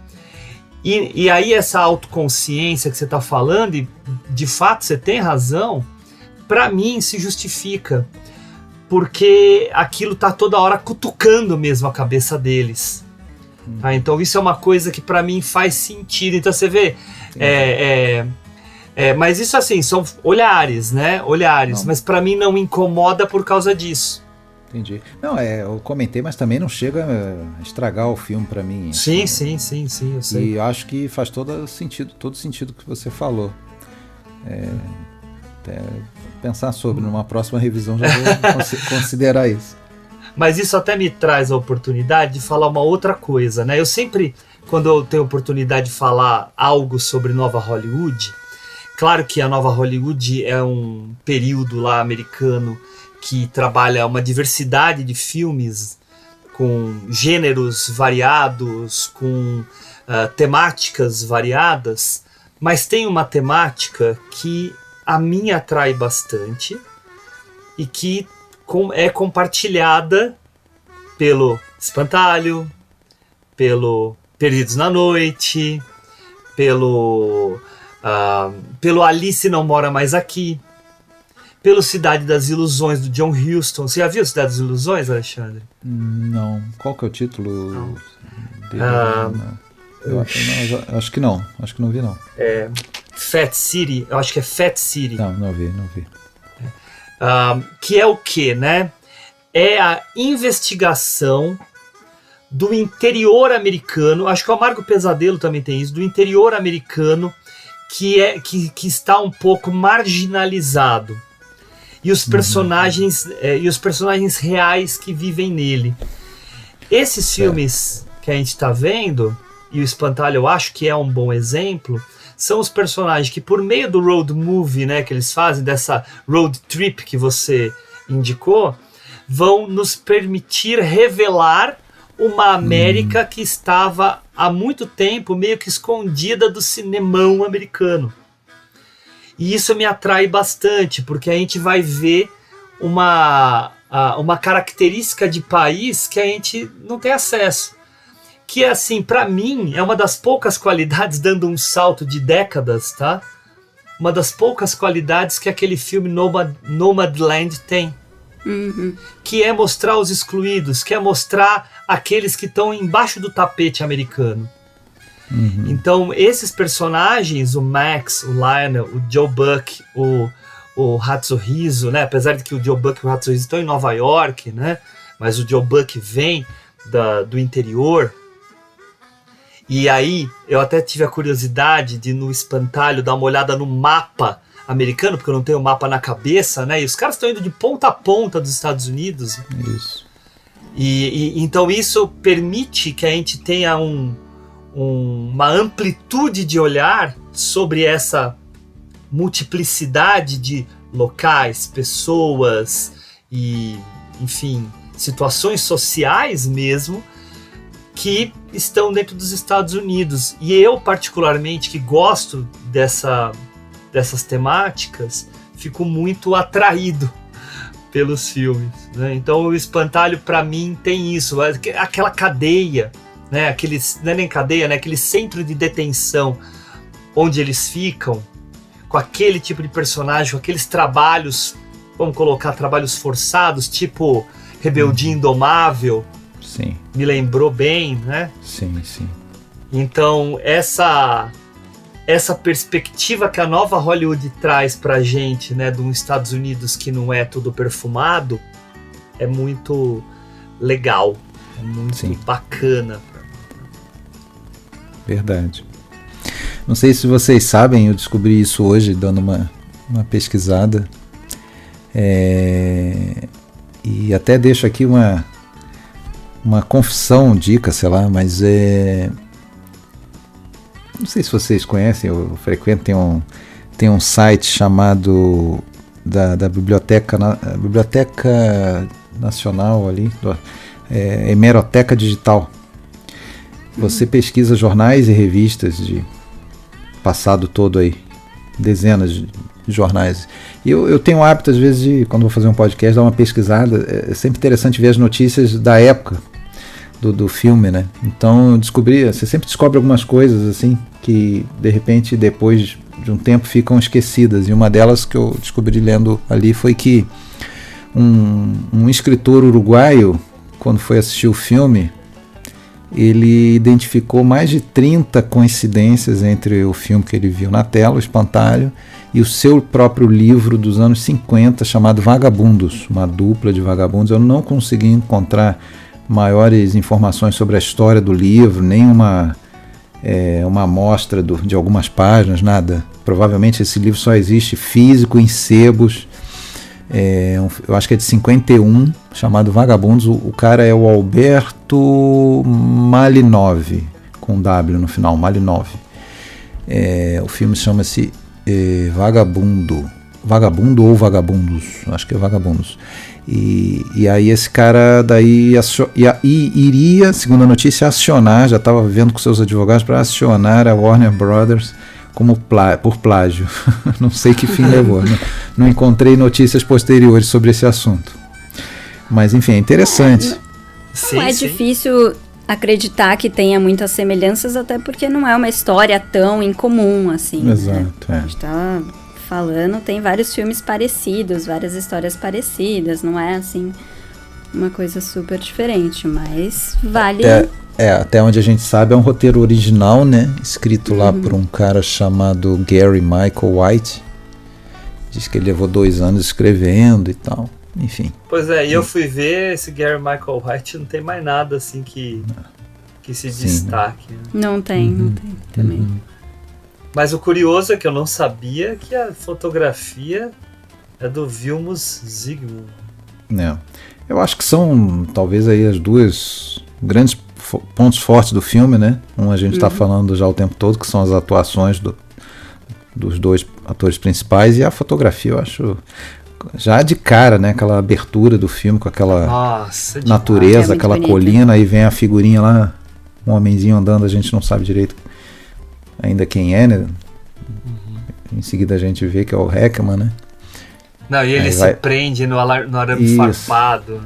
E aí essa autoconsciência que você está falando, e de fato você tem razão, para mim se justifica. Porque aquilo está toda hora cutucando mesmo a cabeça deles. Tá? Então isso é uma coisa que para mim faz sentido. Então você vê... mas isso assim, são olhares, né? Olhares. Não. Mas para mim não incomoda por causa disso. Entendi. Não, eu comentei, mas também não chega a estragar o filme para mim. Sim, sim, eu sei. E eu acho que faz todo sentido que você falou. Até pensar sobre, numa próxima revisão já vou considerar isso. Mas isso até me traz a oportunidade de falar uma outra coisa, né? Eu sempre, quando eu tenho oportunidade de falar algo sobre Nova Hollywood, claro que a Nova Hollywood é um período lá americano que trabalha uma diversidade de filmes com gêneros variados, com temáticas variadas, mas tem uma temática que a mim atrai bastante e que é compartilhada pelo Espantalho, pelo Perdidos na Noite, pelo Alice Não Mora Mais Aqui, pelo Cidade das Ilusões, do John Huston. Você já viu Cidade das Ilusões, Alexandre? Não. Qual que é o título dele? Eu acho que não. Acho que não vi, não. Fat City. Eu acho que é Fat City. Não vi. Que é o quê, né? É a investigação do interior americano. Acho que o Amargo Pesadelo também tem isso. Do interior americano que está um pouco marginalizado. E os personagens reais que vivem nele. Esses filmes que a gente está vendo, e o Espantalho eu acho que é um bom exemplo, são os personagens que, por meio do road movie, né, que eles fazem, dessa road trip que você indicou, vão nos permitir revelar uma América que estava há muito tempo meio que escondida do cinemão americano. E isso me atrai bastante, porque a gente vai ver uma característica de país que a gente não tem acesso. Que, assim, para mim, é uma das poucas qualidades, dando um salto de décadas, tá? Uma das poucas qualidades que aquele filme Nomadland tem. Uhum. Que é mostrar os excluídos, que é mostrar aqueles que estão embaixo do tapete americano. Uhum. Então, esses personagens, o Max, o Lionel, o Joe Buck, o Rato Sorriso, né? Apesar de que o Joe Buck e o Rato Sorriso estão em Nova York, né? Mas o Joe Buck vem do interior. E aí, eu até tive a curiosidade de, no Espantalho, dar uma olhada no mapa americano, porque eu não tenho o mapa na cabeça, né? E os caras estão indo de ponta a ponta dos Estados Unidos. Isso. Então isso permite que a gente tenha uma amplitude de olhar sobre essa multiplicidade de locais, pessoas e, enfim, situações sociais mesmo, que estão dentro dos Estados Unidos. E eu, particularmente, que gosto dessas temáticas, fico muito atraído pelos filmes, né? Então o Espantalho, para mim, tem isso, aquela cadeia, né? Não é nem cadeia, né? Aquele centro de detenção onde eles ficam, com aquele tipo de personagem, com aqueles trabalhos, vamos colocar trabalhos forçados, tipo Rebeldia Indomável, Sim. Me lembrou bem, né? Sim, sim. Então, essa perspectiva que a nova Hollywood traz pra gente, né, de um Estados Unidos que não é tudo perfumado, é muito legal, é muito bacana. Verdade. Não sei se vocês sabem, eu descobri isso hoje dando uma pesquisada. E até deixo aqui uma confissão, dica, sei lá, mas não sei se vocês conhecem, eu frequento, tem um site chamado da Biblioteca Nacional ali, Hemeroteca Digital. Você pesquisa jornais e revistas de passado todo aí, dezenas de jornais. E eu tenho o hábito, às vezes, de, quando vou fazer um podcast, dar uma pesquisada. É sempre interessante ver as notícias da época do filme, né? Então, você sempre descobre algumas coisas, assim, que, de repente, depois de um tempo, ficam esquecidas. E uma delas que eu descobri lendo ali foi que um escritor uruguaio, quando foi assistir o filme, ele identificou mais de 30 coincidências entre o filme que ele viu na tela, O Espantalho, e o seu próprio livro dos anos 50, chamado Vagabundos, uma dupla de vagabundos. Eu não consegui encontrar maiores informações sobre a história do livro, nem uma amostra de algumas páginas, nada. Provavelmente esse livro só existe físico, em sebos. Eu acho que é de 51, chamado Vagabundos. O cara é o Alberto Malinov, com W no final, Malinov. O filme chama-se Vagabundo ou Vagabundos, acho que é Vagabundos. E aí esse cara daí iria, segundo a notícia, acionar, já estava vendo com seus advogados para acionar a Warner Brothers por plágio. Não sei que fim levou, não encontrei notícias posteriores sobre esse assunto. Mas enfim, é interessante. Não é difícil acreditar que tenha muitas semelhanças, até porque não é uma história tão incomum assim. Exato. Né? A gente tá falando, tem vários filmes parecidos, várias histórias parecidas, não é assim uma coisa super diferente, mas vale... Até onde a gente sabe é um roteiro original, né? Escrito lá por um cara chamado Gary Michael White. Diz que ele levou 2 anos escrevendo e tal. Enfim. Pois é, e eu fui ver, esse Gary Michael White não tem mais nada assim que se destaque. Né? Não tem também. Mas o curioso é que eu não sabia que a fotografia é do Vilmos Zsigmond. Eu acho que são talvez aí as duas grandes pontos fortes do filme, né? A gente está falando já o tempo todo, que são as atuações dos 2 atores principais, e a fotografia, eu acho, já de cara, né? Aquela abertura do filme com aquela natureza, aquela colina, aí vem a figurinha lá, um homenzinho andando, a gente não sabe direito ainda quem é, né? Em seguida a gente vê que é o Hackman, né? Não, e ele se prende no arame farpado.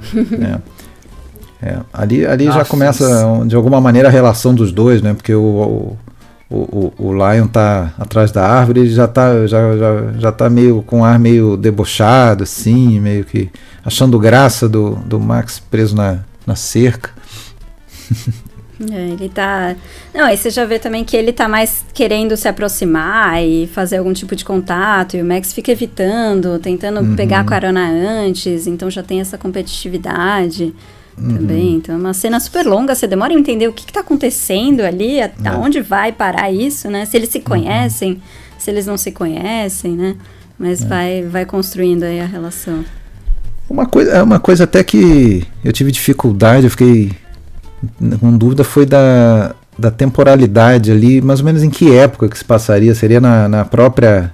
Ali já começa, de alguma maneira, a relação dos dois, né? Porque o Lion tá atrás da árvore, ele já tá meio com um ar meio debochado, assim, meio que achando graça do Max preso na cerca. Ele tá... Não, aí você já vê também que ele tá mais querendo se aproximar e fazer algum tipo de contato, e o Max fica evitando, tentando pegar a carona antes, então já tem essa competitividade também. Então é uma cena super longa, você demora a entender o que tá acontecendo ali, aonde vai parar isso, né? Se eles se conhecem, se eles não se conhecem, né? Mas vai construindo aí a relação. Uma coisa até que eu tive dificuldade, eu fiquei com dúvida, foi da temporalidade ali, mais ou menos em que época que se passaria. Seria na própria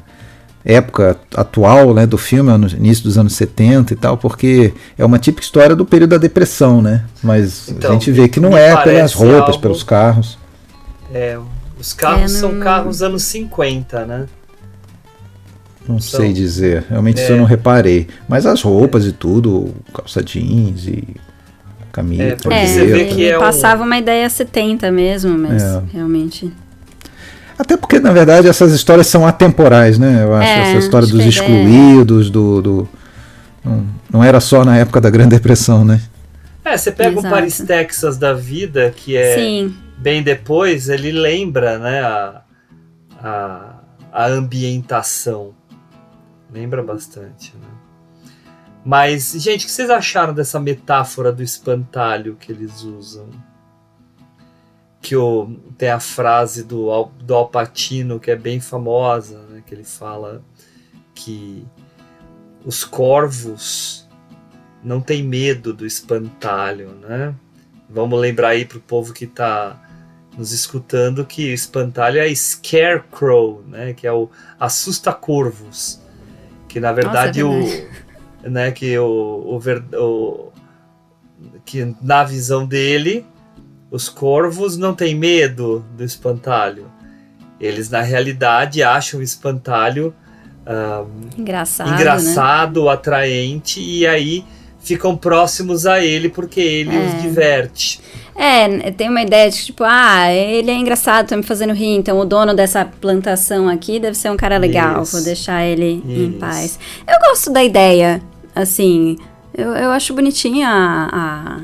época atual, né, do filme, no início dos anos 70 e tal, porque é uma típica história do período da depressão, né? Mas então, a gente vê que não é pelas roupas, pelos carros. Os carros são carros anos 50, né? Não sei dizer, realmente isso eu não reparei. Mas as roupas e tudo, calça jeans e camisa. Porque você vê que passava uma ideia 70 mesmo, mas realmente... Até porque, na verdade, essas histórias são atemporais, né? Eu acho, essa história dos excluídos, não era só na época da Grande Depressão, né? Você pega Exato. o Paris, Texas da vida, que é Sim. bem depois, ele lembra, né, a ambientação. Lembra bastante, né? Mas, gente, o que vocês acharam dessa metáfora do espantalho que eles usam? Que tem a frase do Al Pacino, que é bem famosa, né? Que ele fala que os corvos não têm medo do espantalho, né? Vamos lembrar aí pro povo que tá nos escutando que o espantalho é scarecrow, né? Que é o assusta-corvos. Que na verdade né, que que na visão dele os corvos não têm medo do espantalho. Eles na realidade acham o espantalho engraçado, né? Atraente, e aí ficam próximos a ele porque ele os diverte. Tem uma ideia de tipo, ele é engraçado, tá me fazendo rir, então o dono dessa plantação aqui deve ser um cara legal, vou deixar ele em paz. Eu gosto da ideia, assim, eu acho bonitinha a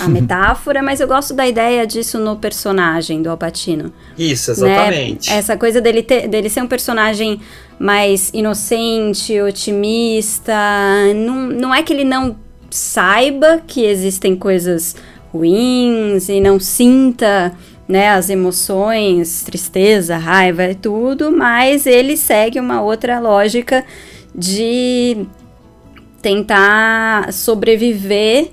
metáfora, mas eu gosto da ideia disso no personagem do Al Pacino. Isso, exatamente. Né? Essa coisa dele ser um personagem mais inocente, otimista, não é que ele não saiba que existem coisas ruins e não sinta, né, as emoções, tristeza, raiva e tudo, mas ele segue uma outra lógica de tentar sobreviver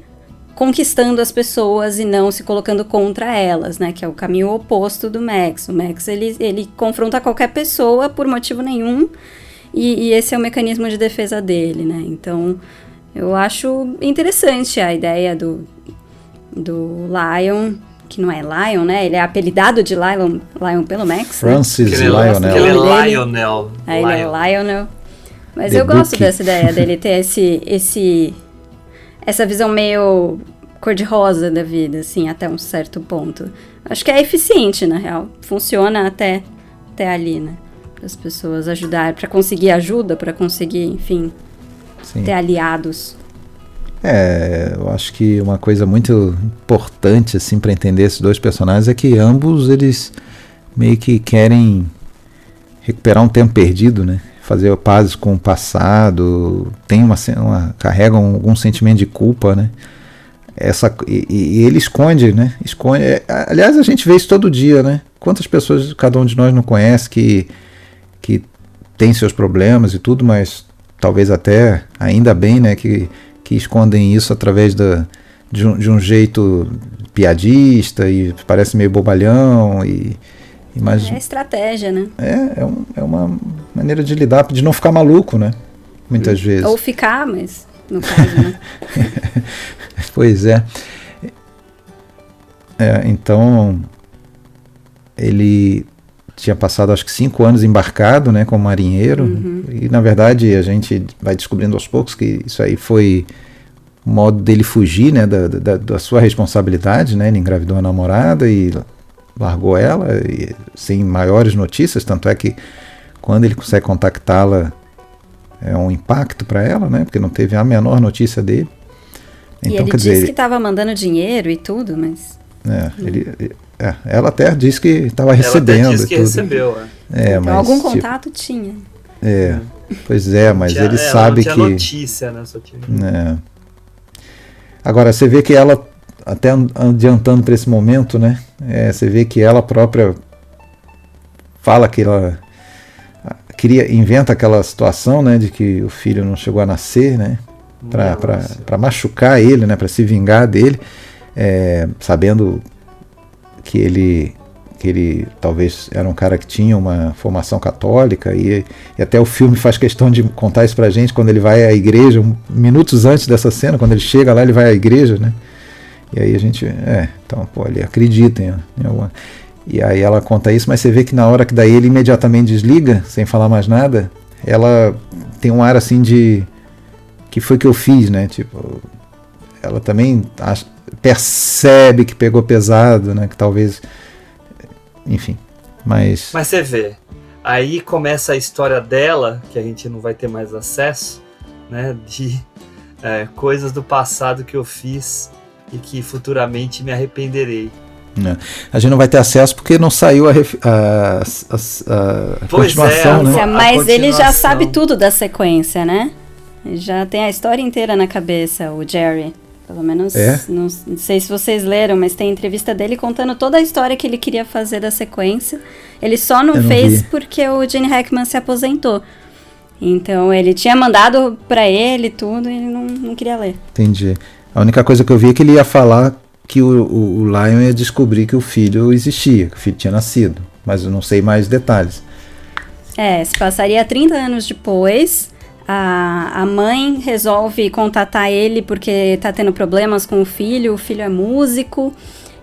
conquistando as pessoas e não se colocando contra elas, né, que é o caminho oposto do Max. O Max, ele confronta qualquer pessoa por motivo nenhum e esse é o mecanismo de defesa dele, né, então eu acho interessante a ideia do Lion, que não é Lion, né? Ele é apelidado de Lion pelo Max. Francis, né? Lionel. Ele é Lionel. Ele é Lionel. Mas The eu gosto Book. dessa ideia dele ter essa visão meio cor-de-rosa da vida, assim, até um certo ponto. Acho que é eficiente, na real. Funciona até ali, né? Para as pessoas ajudarem, para conseguir ajuda, para conseguir, enfim, ter aliados. Eu acho que uma coisa muito importante assim para entender esses dois personagens é que ambos eles meio que querem recuperar um tempo perdido, né? Fazer pazes com o passado, carregam algum sentimento de culpa, né? E ele esconde, né? Aliás, a gente vê isso todo dia, né? Quantas pessoas cada um de nós não conhece que tem seus problemas e tudo, mas talvez até ainda bem, né? Que escondem isso através de um jeito piadista e parece meio bobalhão. Mas é estratégia, né? É uma maneira de lidar, de não ficar maluco, né? Muitas vezes. Ou ficar, mas no caso, né? Pois é. Então, ele tinha passado acho que 5 anos embarcado, né, como marinheiro, e na verdade a gente vai descobrindo aos poucos que isso aí foi o modo dele fugir, né, da sua responsabilidade, né? Ele engravidou a namorada e largou ela sem maiores notícias, tanto é que quando ele consegue contactá-la é um impacto para ela, né, porque não teve a menor notícia dele. Então, e ele disse que estava mandando dinheiro e tudo, mas... ela até disse que estava recebendo. Ela até disse que recebeu, então, mas, algum contato tinha. Pois é, mas ele sabe que... Não tinha notícia, né? Só tinha... Agora, você vê que ela, até adiantando para esse momento, né? Você vê que ela própria fala que ela inventa aquela situação, né? De que o filho não chegou a nascer, né? Para machucar ele, né? Para se vingar dele, sabendo que ele talvez era um cara que tinha uma formação católica e até o filme faz questão de contar isso pra gente quando ele vai à igreja, minutos antes dessa cena, quando ele chega lá, ele vai à igreja, né? E aí a gente, então, ele acredita em alguma... E aí ela conta isso, mas você vê que na hora que daí ele imediatamente desliga, sem falar mais nada, ela tem um ar assim de... que foi que eu fiz, né? Tipo, ela também percebe que pegou pesado, né? Que talvez... Enfim, mas você vê, aí começa a história dela, que a gente não vai ter mais acesso, né, de coisas do passado que eu fiz e que futuramente me arrependerei. A gente não vai ter acesso porque não saiu a continuação, né? Mas ele já sabe tudo da sequência, né? Ele já tem a história inteira na cabeça, o Jerry. Pelo menos, não sei se vocês leram, mas tem entrevista dele contando toda a história que ele queria fazer da sequência. Ele só não fez porque o Gene Hackman se aposentou. Então ele tinha mandado pra ele tudo e ele não queria ler. Entendi. A única coisa que eu vi é que ele ia falar que o Lion ia descobrir que o filho existia, que o filho tinha nascido. Mas eu não sei mais detalhes. Se passaria 30 anos depois. A mãe resolve contatar ele porque tá tendo problemas com o filho é músico,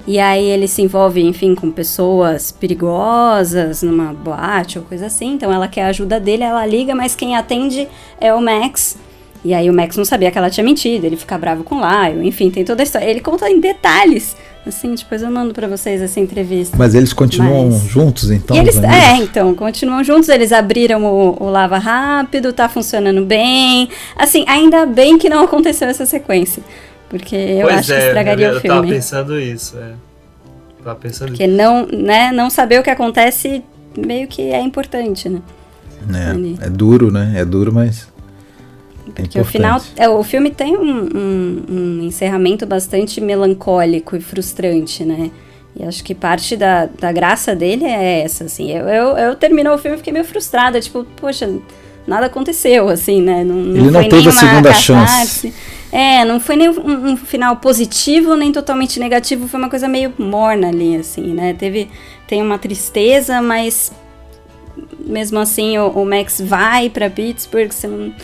e aí ele se envolve, enfim, com pessoas perigosas numa boate ou coisa assim, então ela quer a ajuda dele, ela liga, mas quem atende é o Max, e aí o Max não sabia que ela tinha mentido, ele fica bravo com o Lyle, enfim, tem toda a história, ele conta em detalhes, assim, depois eu mando pra vocês essa entrevista. Mas eles continuam juntos, então? Então, continuam juntos, eles abriram o Lava Rápido, tá funcionando bem, assim, ainda bem que não aconteceu essa sequência, porque eu acho que estragaria o filme. Eu tava pensando isso, porque não saber o que acontece meio que é importante, né? É duro, né? É duro, mas... Porque o filme tem um encerramento bastante melancólico e frustrante, né? E acho que parte da graça dele é essa, assim. Eu terminou o filme e fiquei meio frustrada, tipo, poxa, nada aconteceu, assim, né? Ele não teve a segunda chance. Não foi nem um final positivo, nem totalmente negativo, foi uma coisa meio morna ali, assim, né? Tem uma tristeza, mas mesmo assim o Max vai pra Pittsburgh, você não...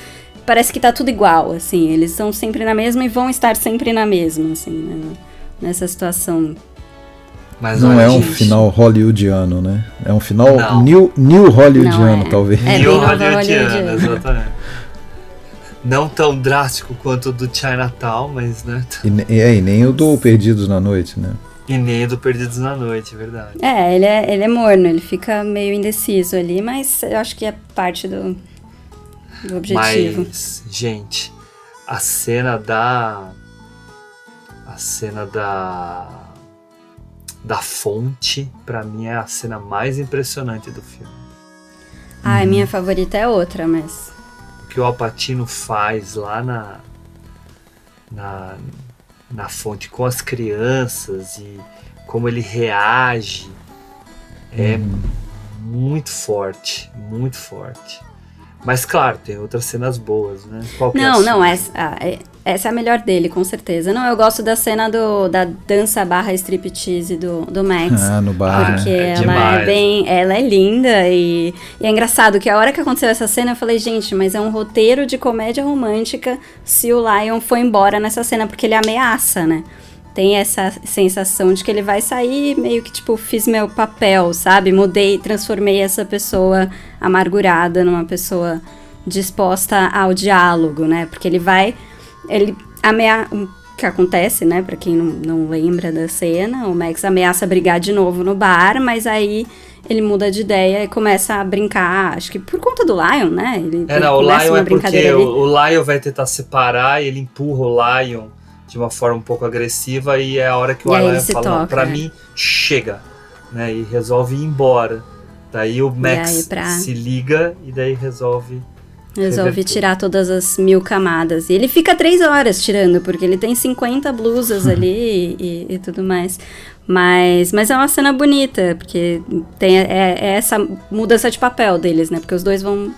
Parece que tá tudo igual, assim, eles estão sempre na mesma e vão estar sempre na mesma, assim, né, nessa situação. Mas não é um final hollywoodiano, né? É um final new hollywoodiano, talvez. New hollywoodiano, exatamente. Não tão drástico quanto o do Chinatown, mas, né? E nem o do Perdidos na Noite, né? E nem o do Perdidos na Noite, verdade. Ele é morno, ele fica meio indeciso ali, mas eu acho que é parte do objetivo. Mas, gente, a cena da fonte, pra mim, é a cena mais impressionante do filme. A minha favorita é outra, mas... O que o Al Pacino faz lá na fonte com as crianças e como ele reage é muito forte, muito forte. Mas claro, tem outras cenas boas, né? Essa é a melhor dele, com certeza. Não, eu gosto da cena da dança / striptease do Max. No bar. Porque ela é linda e é engraçado que a hora que aconteceu essa cena eu falei, gente, mas é um roteiro de comédia romântica se o Lion for embora nessa cena, porque ele ameaça, né? Tem essa sensação de que ele vai sair meio que, tipo, fiz meu papel, sabe? Transformei essa pessoa amargurada numa pessoa disposta ao diálogo, né? Porque ele o que acontece, né? Pra quem não lembra da cena, o Max ameaça brigar de novo no bar, mas aí ele muda de ideia e começa a brincar, acho que por conta do Lion, né? O Lion é porque o Lion vai tentar separar e ele empurra o Lion de uma forma um pouco agressiva e é a hora que o Lion fala, pra mim, chega, né, e resolve ir embora. Daí o Max se liga e daí resolve tirar todas as 1000 camadas. E ele fica 3 horas tirando, porque ele tem 50 blusas ali e tudo mais. Mas é uma cena bonita, porque tem essa mudança de papel deles, né, porque os dois vão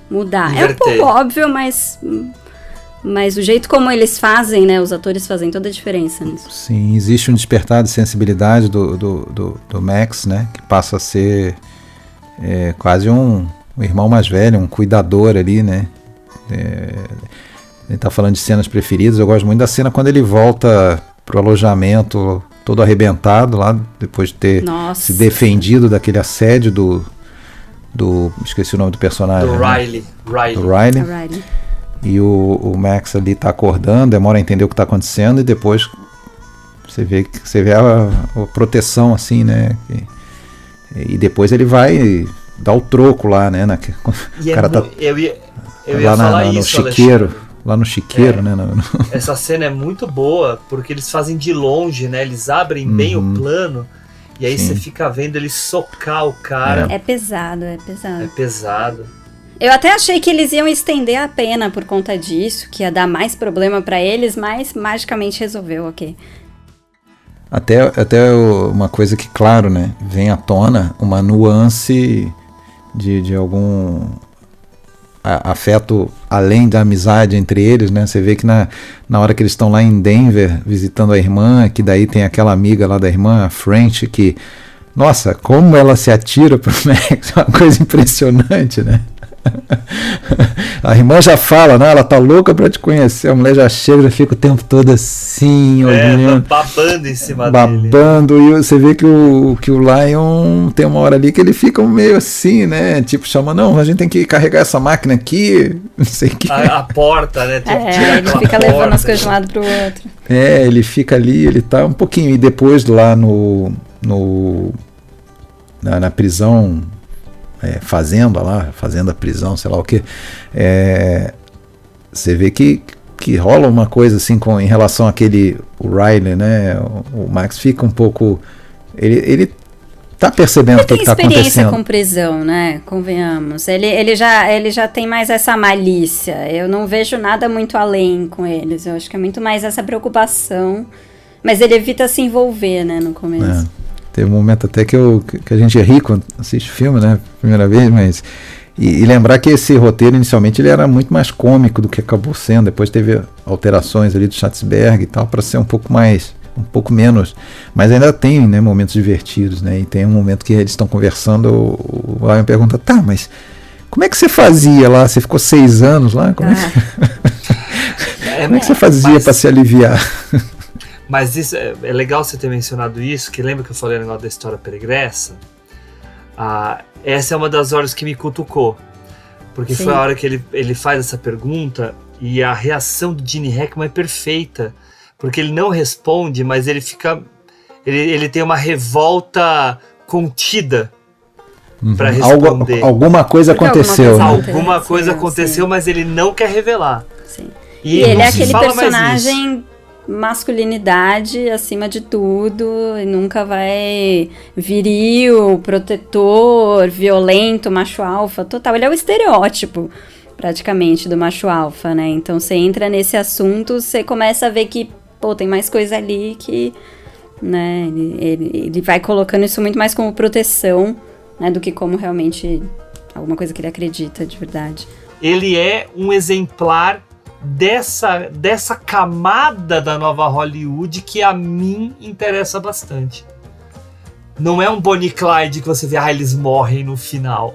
mudar. Inverter. É um pouco óbvio, mas o jeito como eles fazem, né, os atores fazem toda a diferença nisso. Sim, existe um despertar de sensibilidade do Max, né, que passa a ser quase um irmão mais velho, um cuidador ali, né. Ele tá falando de cenas preferidas, eu gosto muito da cena quando ele volta pro alojamento todo arrebentado lá, depois de ter se defendido daquele assédio do esqueci o nome do personagem. Do Riley. Do Riley. E o Max ali tá acordando, demora a entender o que tá acontecendo e depois você vê a proteção assim, né? E depois ele vai dar o troco lá, né? O cara tá eu ia lá falar no isso, chiqueiro, lá no chiqueiro, né? Essa cena é muito boa, porque eles fazem de longe, né? Eles abrem bem o plano, e aí você fica vendo ele socar o cara. É pesado, é pesado. É pesado. Eu até achei que eles iam estender a pena por conta disso, que ia dar mais problema pra eles, mas magicamente resolveu, ok. Até uma coisa que, claro, né, vem à tona, uma nuance de algum afeto além da amizade entre eles, né? Você vê que na hora que eles estão lá em Denver visitando a irmã, que daí tem aquela amiga lá da irmã, a French, que, nossa, como ela se atira pro Max, é uma coisa impressionante, né? A irmã já fala, né? Ela tá louca pra te conhecer. A mulher já chega, já fica o tempo todo assim, olhando, babando em cima dele. E você vê que o Lion tem uma hora ali que ele fica meio assim, né? Tipo, chama, não, a gente tem que carregar essa máquina aqui, não sei o que. A porta, né? Ele fica levando as coisas de um lado pro outro. Ele fica ali, ele tá um pouquinho. E depois lá na prisão. Fazenda, prisão, sei lá o que, você vê que rola uma coisa assim em relação àquele, o Riley, né, o Max fica um pouco, ele tá percebendo o que tá acontecendo. Ele tem experiência com prisão, né, convenhamos, ele já tem mais essa malícia, eu não vejo nada muito além com eles, eu acho que é muito mais essa preocupação, mas ele evita se envolver, né, no começo. Teve um momento até que a gente ri quando assiste filme, né? Primeira vez, mas. E lembrar que esse roteiro, inicialmente, ele era muito mais cômico do que acabou sendo. Depois teve alterações ali do Schwarzenegger e tal, para ser um pouco menos. Mas ainda tem, né, momentos divertidos, né? E tem um momento que eles estão conversando, o Ryan pergunta, tá, mas como é que você fazia lá? Você ficou 6 anos lá? Como é que você fazia para se aliviar? Mas isso é legal você ter mencionado isso, que lembra que eu falei o negócio da história pregressa? Essa é uma das horas que me cutucou. Porque Sim. Foi a hora que ele faz essa pergunta e a reação do Gene Hackman é perfeita. Porque ele não responde, mas ele fica... Ele tem uma revolta contida para responder. Alguma coisa aconteceu. Alguma coisa aconteceu, sim. Mas ele não quer revelar. Sim. E ele é aquele personagem... masculinidade acima de tudo, e nunca vai viril, protetor, violento, macho alfa, total. Ele é o estereótipo, praticamente, do macho alfa, né? Então, você entra nesse assunto, você começa a ver que, tem mais coisa ali que, né, ele vai colocando isso muito mais como proteção, né, do que como realmente alguma coisa que ele acredita de verdade. Ele é um exemplar dessa camada da nova Hollywood que a mim interessa bastante. Não é um Bonnie e Clyde que você vê, eles morrem no final.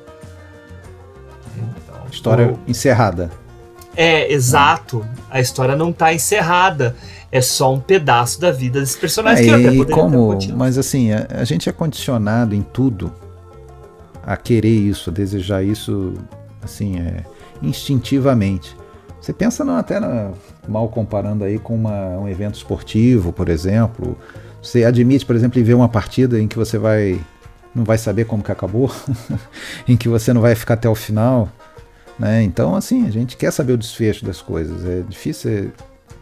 Então, história encerrada. Exato. A história não está encerrada. É só um pedaço da vida desses personagens que até poderiam ter continuado. Mas assim, a gente é condicionado em tudo a querer isso, a desejar isso, assim, instintivamente. Você pensa mal comparando aí com um evento esportivo, por exemplo. Você admite, por exemplo, em ver uma partida em que você não vai saber como que acabou, em que você não vai ficar até o final, né? Então, assim, a gente quer saber o desfecho das coisas. É difícil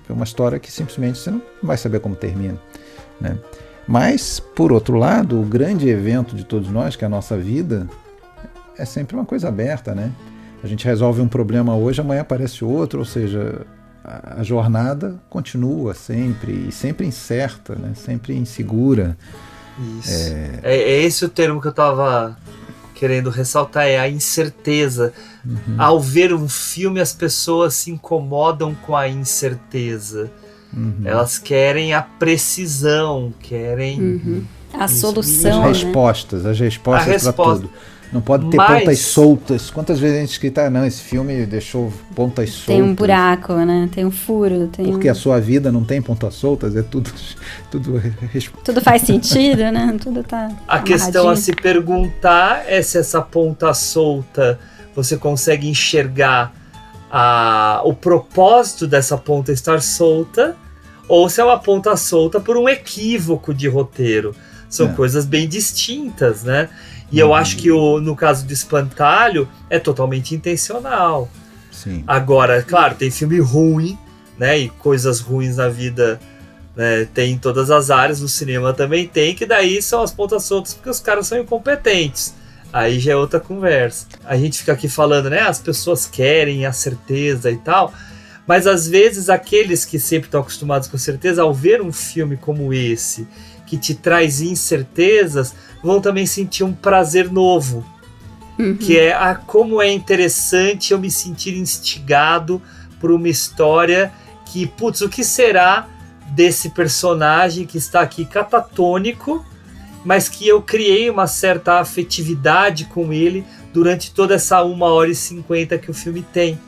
ver uma história que simplesmente você não vai saber como termina, né? Mas, por outro lado, o grande evento de todos nós, que é a nossa vida, é sempre uma coisa aberta, né? A gente resolve um problema hoje, amanhã aparece outro, ou seja, a jornada continua sempre, e sempre incerta, né? Sempre insegura. Isso. É esse o termo que eu estava querendo ressaltar, é a incerteza. Uhum. Ao ver um filme, as pessoas se incomodam com a incerteza. Uhum. Elas querem a precisão, querem... A solução, as respostas para tudo. Não pode ter pontas soltas. Quantas vezes a gente escrita, não, esse filme deixou pontas soltas. Tem um buraco, né? Tem um furo. Porque a sua vida não tem pontas soltas, é tudo faz sentido, né? Tudo tá a questão a se perguntar é se essa ponta solta você consegue enxergar o propósito dessa ponta estar solta, ou se é uma ponta solta por um equívoco de roteiro. São coisas bem distintas, né? E eu acho que no caso do Espantalho é totalmente intencional. Sim. Agora, claro, tem filme ruim, né? E coisas ruins na vida, né, tem em todas as áreas, no cinema também tem, que daí são as pontas soltas porque os caras são incompetentes. Aí já é outra conversa. A gente fica aqui falando, né? As pessoas querem a certeza e tal, mas às vezes aqueles que sempre estão acostumados com certeza, ao ver um filme como esse, que te traz incertezas, vão também sentir um prazer novo. Que é como é interessante eu me sentir instigado por uma história que, putz, o que será desse personagem que está aqui catatônico, mas que eu criei uma certa afetividade com ele durante toda essa 1h50 que o filme tem.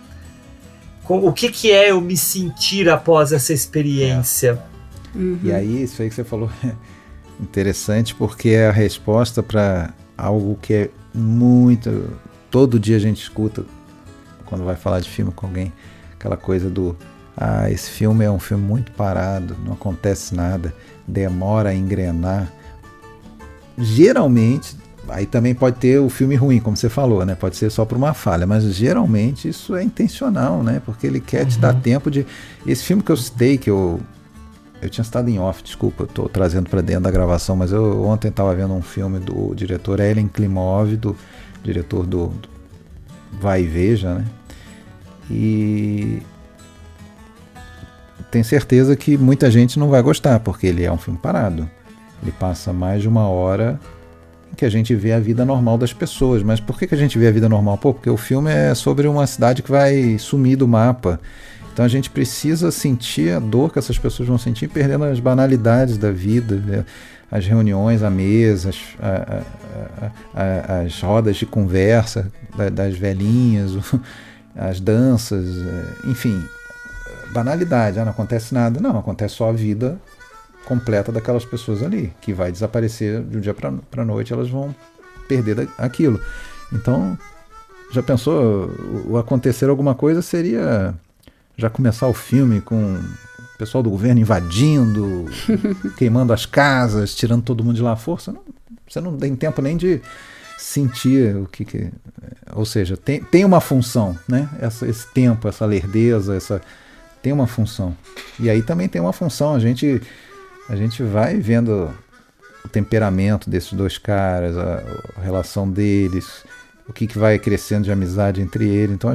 O que é eu me sentir após essa experiência? E aí, isso aí que você falou é interessante, porque é a resposta para algo que é muito... Todo dia a gente escuta, quando vai falar de filme com alguém, aquela coisa do... esse filme é um filme muito parado, não acontece nada, demora a engrenar. Geralmente, aí também pode ter o filme ruim, como você falou, né? Pode ser só por uma falha, mas geralmente isso é intencional, né? Porque ele quer te dar tempo de... Esse filme que eu citei, que eu tinha citado em off, desculpa, eu tô trazendo para dentro da gravação, mas eu ontem estava vendo um filme do diretor Ellen Klimov, do diretor do Vai e Veja, né? E tenho certeza que muita gente não vai gostar, porque ele é um filme parado. Ele passa mais de 1 hora em que a gente vê a vida normal das pessoas. Mas por que a gente vê a vida normal? Porque o filme é sobre uma cidade que vai sumir do mapa. Então a gente precisa sentir a dor que essas pessoas vão sentir perdendo as banalidades da vida, as reuniões à mesa, as rodas de conversa das velhinhas, as danças, enfim, banalidade. Não acontece nada, não, acontece só a vida completa daquelas pessoas ali, que vai desaparecer de um dia para a noite, elas vão perder aquilo. Então, já pensou, o acontecer alguma coisa seria já começar o filme com o pessoal do governo invadindo, queimando as casas, tirando todo mundo de lá à força. Não, você não tem tempo nem de sentir o que ou seja, tem uma função, né? Esse tempo, essa lerdeza, tem uma função. E aí também tem uma função, a gente vai vendo o temperamento desses dois caras, a relação deles, o que vai crescendo de amizade entre eles. Então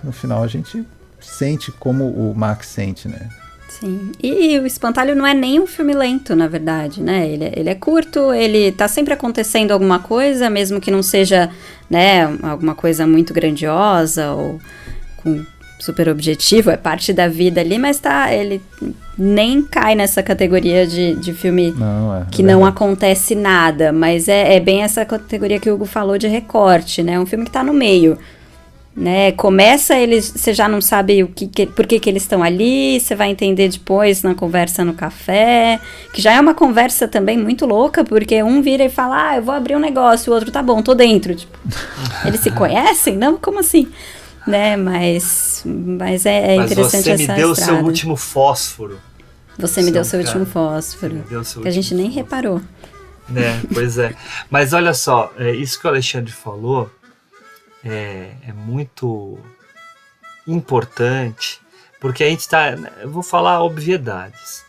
no final a gente sente como o Max sente, né? Sim, e o Espantalho não é nem um filme lento, na verdade, né? Ele é curto, ele tá sempre acontecendo alguma coisa, mesmo que não seja, né, alguma coisa muito grandiosa ou com super objetivo, é parte da vida ali, mas ele nem cai nessa categoria de filme que não acontece nada, mas é bem essa categoria que o Hugo falou de recorte, né? Um filme que tá no meio, né? Começa, você já não sabe por que eles estão ali, você vai entender depois na conversa no café, que já é uma conversa também muito louca, porque um vira e fala, eu vou abrir um negócio, o outro, tá bom, tô dentro, tipo, eles se conhecem? Não, como assim? Né, mas é interessante essa estrada. Mas você me deu o seu último fósforo. Você me deu seu último fósforo, que a gente nem reparou. Né, pois é. Mas olha só, isso que o Alexandre falou é muito importante, porque a gente está, eu vou falar obviedades,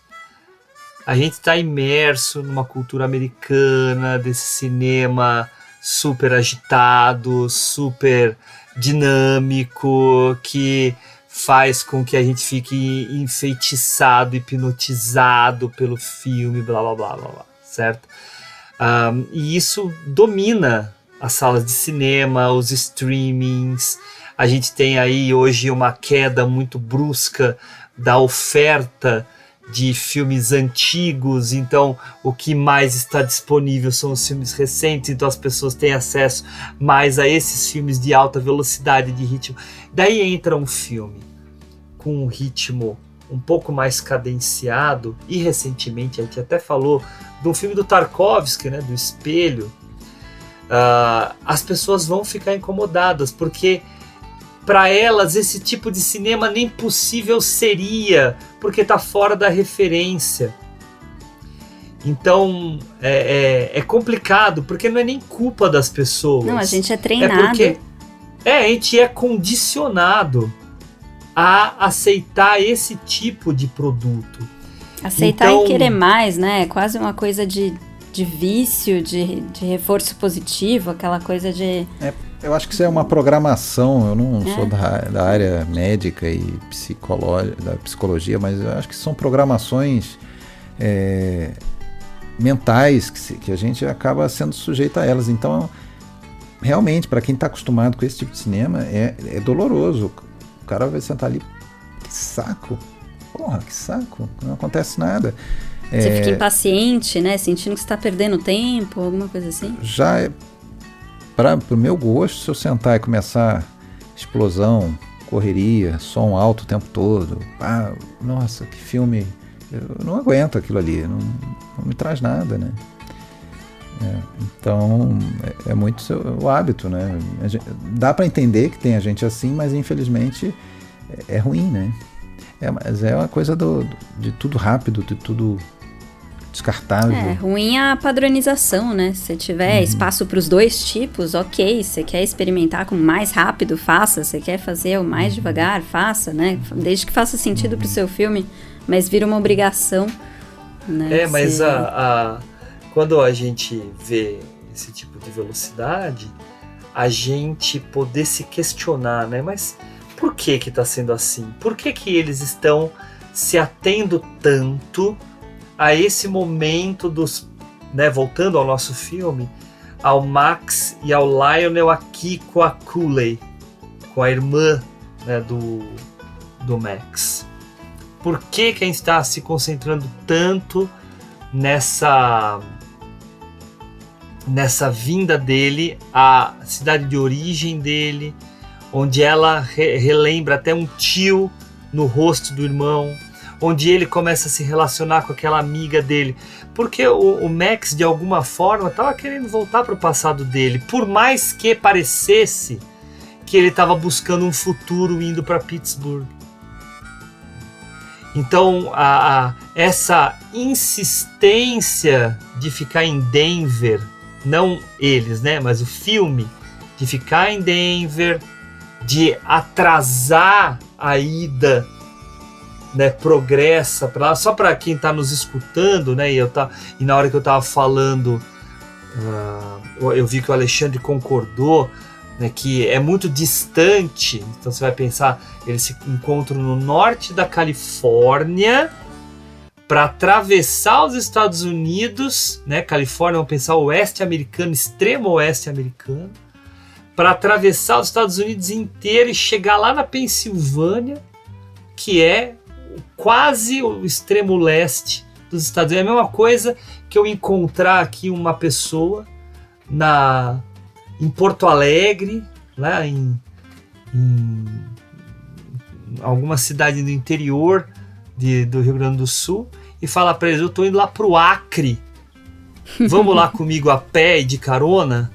a gente está imerso numa cultura americana, desse cinema super agitado, super dinâmico, que faz com que a gente fique enfeitiçado, hipnotizado pelo filme, blá blá blá blá, blá, certo? E isso domina as salas de cinema, os streamings. A gente tem aí hoje uma queda muito brusca da oferta de filmes antigos, então o que mais está disponível são os filmes recentes, então as pessoas têm acesso mais a esses filmes de alta velocidade de ritmo. Daí entra um filme com um ritmo um pouco mais cadenciado, e recentemente a gente até falou de um filme do Tarkovsky, né, do Espelho. As pessoas vão ficar incomodadas, porque para elas esse tipo de cinema nem possível seria, porque está fora da referência. Então é complicado, porque não é nem culpa das pessoas. Não, a gente é treinado. A gente é condicionado a aceitar esse tipo de produto. Aceitar então, e querer mais, né? É quase uma coisa de vício, de reforço positivo, aquela coisa de... Eu acho que isso é uma programação. Eu não sou da área médica e da psicologia, mas eu acho que são programações mentais que a gente acaba sendo sujeito a elas. Então, realmente, para quem está acostumado com esse tipo de cinema, é doloroso. O cara vai sentar ali, que saco, porra, que saco, não acontece nada. Você fica impaciente, né? Sentindo que você está perdendo tempo, alguma coisa assim. Já para o meu gosto, se eu sentar e começar explosão, correria, som alto o tempo todo, nossa, que filme, eu não aguento aquilo ali, não me traz nada, né? Então é muito o hábito, né? Dá para entender que tem a gente assim, mas infelizmente é ruim, né? Mas é uma coisa de tudo rápido, de tudo descartável. Ruim a padronização, né? Se tiver espaço para os dois tipos, ok. Você quer experimentar com mais rápido, faça. Você quer fazer o mais devagar, faça, né? Desde que faça sentido pro seu filme, mas vira uma obrigação, né? Mas quando a gente vê esse tipo de velocidade, a gente poder se questionar, né? Mas por que está sendo assim? Por que eles estão se atendo tanto a esse momento dos... Né, voltando ao nosso filme, ao Max e ao Lionel aqui com a Cooley, com a irmã, né, do Max. Por que a gente está se concentrando tanto nessa vinda dele à cidade de origem dele, onde ela relembra até um tio no rosto do irmão, onde ele começa a se relacionar com aquela amiga dele, porque o Max de alguma forma estava querendo voltar para o passado dele, por mais que parecesse que ele estava buscando um futuro indo para Pittsburgh. Então essa insistência de ficar em Denver, não eles, né, mas o filme, de ficar em Denver, de atrasar a ida, né, progressa para lá, só para quem está nos escutando, né, e na hora que eu estava falando, eu vi que o Alexandre concordou, né, que é muito distante. Então você vai pensar, eles se encontram no norte da Califórnia para atravessar os Estados Unidos, né, Califórnia, vamos pensar oeste americano, extremo oeste americano, para atravessar os Estados Unidos inteiro e chegar lá na Pensilvânia, que é quase o extremo leste dos Estados Unidos. É a mesma coisa que eu encontrar aqui uma pessoa em Porto Alegre, lá em alguma cidade do interior do Rio Grande do Sul, e falar para eles: eu estou indo lá pro Acre, vamos lá comigo a pé e de carona?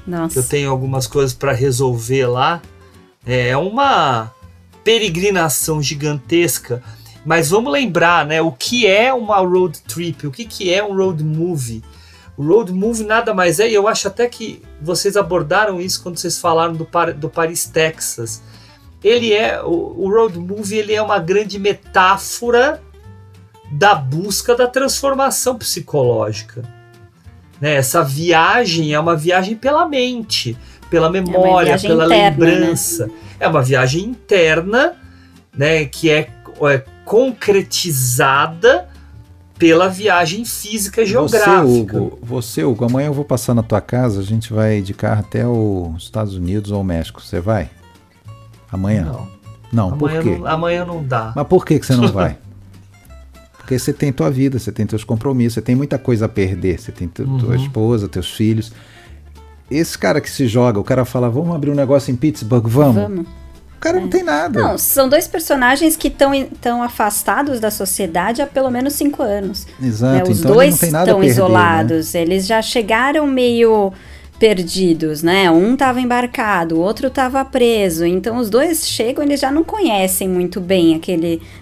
Nossa. Eu tenho algumas coisas para resolver lá. É uma peregrinação gigantesca. Mas vamos lembrar, né, o que é uma road trip, o que é um road movie. O road movie nada mais é, e eu acho até que vocês abordaram isso quando vocês falaram do Paris, Texas. O road movie, ele é uma grande metáfora da busca da transformação psicológica. Né? Essa viagem é uma viagem pela mente, pela memória, pela interna, lembrança. Né? É uma viagem interna, né, que é concretizada pela viagem física e geográfica. Você, Hugo, amanhã eu vou passar na tua casa, a gente vai de carro até os Estados Unidos ou o México. Você vai? Amanhã? Não, amanhã por quê? Amanhã não dá. Mas por que você não vai? Porque você tem tua vida, você tem teus compromissos, você tem muita coisa a perder, você tem tua esposa, teus filhos. Esse cara que se joga, o cara fala: vamos abrir um negócio em Pittsburgh, vamos. O cara não tem nada. Não, são dois personagens que estão afastados da sociedade há pelo menos 5 anos. Exato, né? Os então dois não tem nada estão a perder, isolados, né? Eles já chegaram meio perdidos, né? Um estava embarcado, o outro estava preso. Então os dois chegam, eles já não conhecem muito bem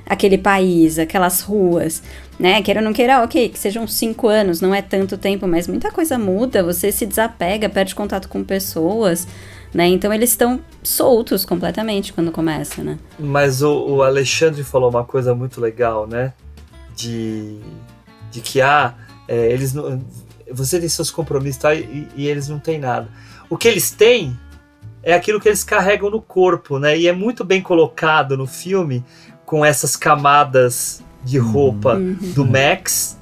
aquele país, aquelas ruas. né? Queira ou não queira, ok, que sejam 5 anos, não é tanto tempo, mas muita coisa muda, você se desapega, perde contato com pessoas, né? Então eles estão soltos completamente quando começa, né? Mas o Alexandre falou uma coisa muito legal, né? De que eles não, você tem seus compromissos, tá? E eles não têm nada. O que eles têm é aquilo que eles carregam no corpo, né? E é muito bem colocado no filme com essas camadas de roupa do Max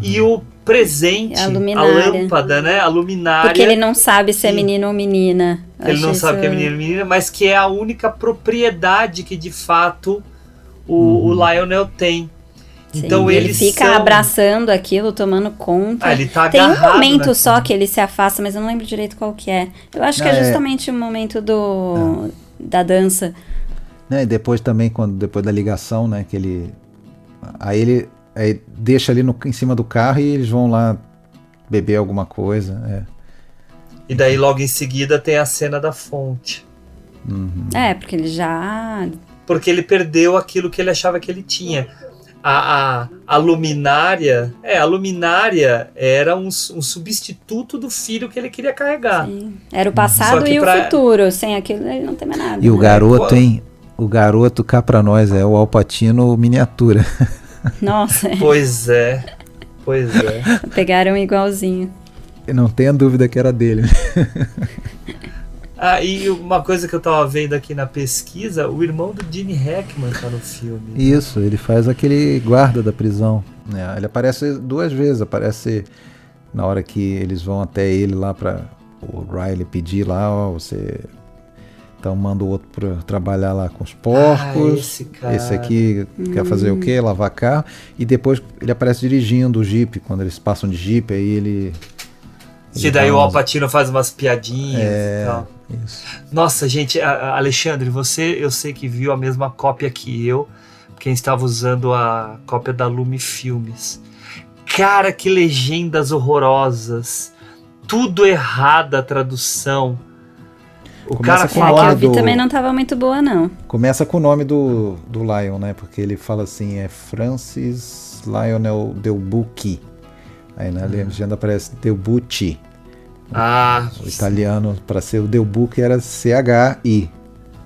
e o presente, a lâmpada, né? A luminária. Porque ele não sabe se é menino ou menina. Ele não sabe que é menino ou menina, mas que é a única propriedade que de fato o Lionel tem. Sim, então ele fica abraçando aquilo, tomando conta. Ele tá tem um agarrado, momento né? só que ele se afasta, mas eu não lembro direito qual que é. Eu acho que é justamente o momento da dança. E depois também, depois da ligação, né, que ele... Aí deixa ali em cima do carro e eles vão lá beber alguma coisa. E daí logo em seguida tem a cena da fonte. Porque ele já... Porque ele perdeu aquilo que ele achava que ele tinha. A luminária... a luminária era um substituto do filho que ele queria carregar. Sim. Era o passado e o futuro. Sem aquilo ele não tem mais nada. E o garoto, hein? O garoto cá pra nós é o Al Pacino miniatura. Nossa. Pois é. Pegaram igualzinho. Não tenha dúvida que era dele. E uma coisa que eu tava vendo aqui na pesquisa, o irmão do Gene Hackman tá no filme. Isso, ele faz aquele guarda da prisão. Né? Ele aparece 2 vezes, aparece na hora que eles vão até ele lá pra o Riley pedir lá, você... Então manda o outro pra trabalhar lá com os porcos. Esse aqui quer fazer o quê? Lavar carro. E depois ele aparece dirigindo o Jeep, quando eles passam de Jeep, aí ele... Que daí o Al Pacino faz umas piadinhas e tal. Isso. Nossa, gente, Alexandre, você eu sei que viu a mesma cópia que eu, quem estava usando a cópia da Lume Filmes. Cara, que legendas horrorosas. Tudo errada a tradução. O cara fala que eu vi também não estava muito boa, não. Começa com o nome do Lion, né? Porque ele fala assim, Francis Lionel Delbucchi. Aí na legenda aparece Delbucci. O italiano, para ser o Delbucchi, era CHI.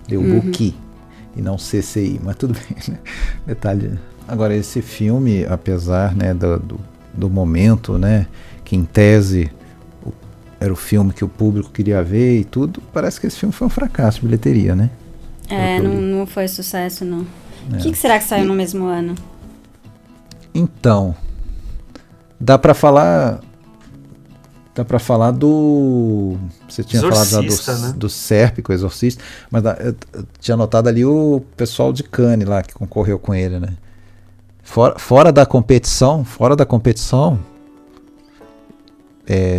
Delbucchi. E não CCI. Mas tudo bem, né? Detalhe. Agora, esse filme, apesar, né, do momento, né? Que em tese... era o filme que o público queria ver e tudo, parece que esse filme foi um fracasso de bilheteria, né? Não foi sucesso, não. O que será que saiu no mesmo ano? Então, dá pra falar do... Você tinha Exorcista, falado né? do Sérpico, Exorcista, mas eu tinha notado ali o pessoal de Cannes lá, que concorreu com ele, né? Fora da competição,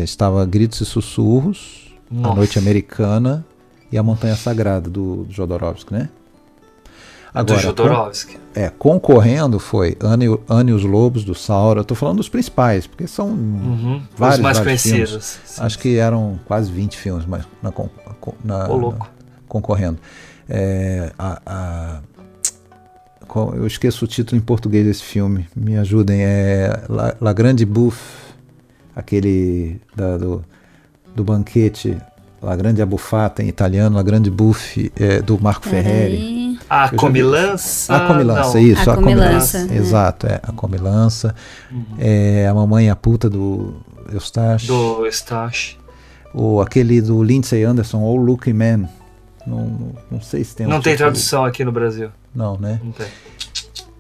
estava Gritos e Sussurros, A Noite Americana e A Montanha Sagrada, do Jodorowsky, né? Agora, do Jodorowsky. Concorrendo foi Ana e os Lobos, do Saura. Eu tô falando dos principais, porque são vários, os mais vários conhecidos. filmes. Acho que eram quase 20 filmes concorrendo. Eu esqueço o título em português desse filme, me ajudem. La Grande Bouffe, aquele do banquete, La Grande Abbuffata em italiano, La Grande Bouffe, do Marco Ferreri. A Comilança. A Comilança, não. isso, a Comilança. Exato, a Comilança. A Mamãe e a Puta do Eustache. Do Eustache. Aquele do Lindsay Anderson, ou Lucky Man. Não sei se tem Não tem tradução aqui no Brasil. Não, né? Não tem.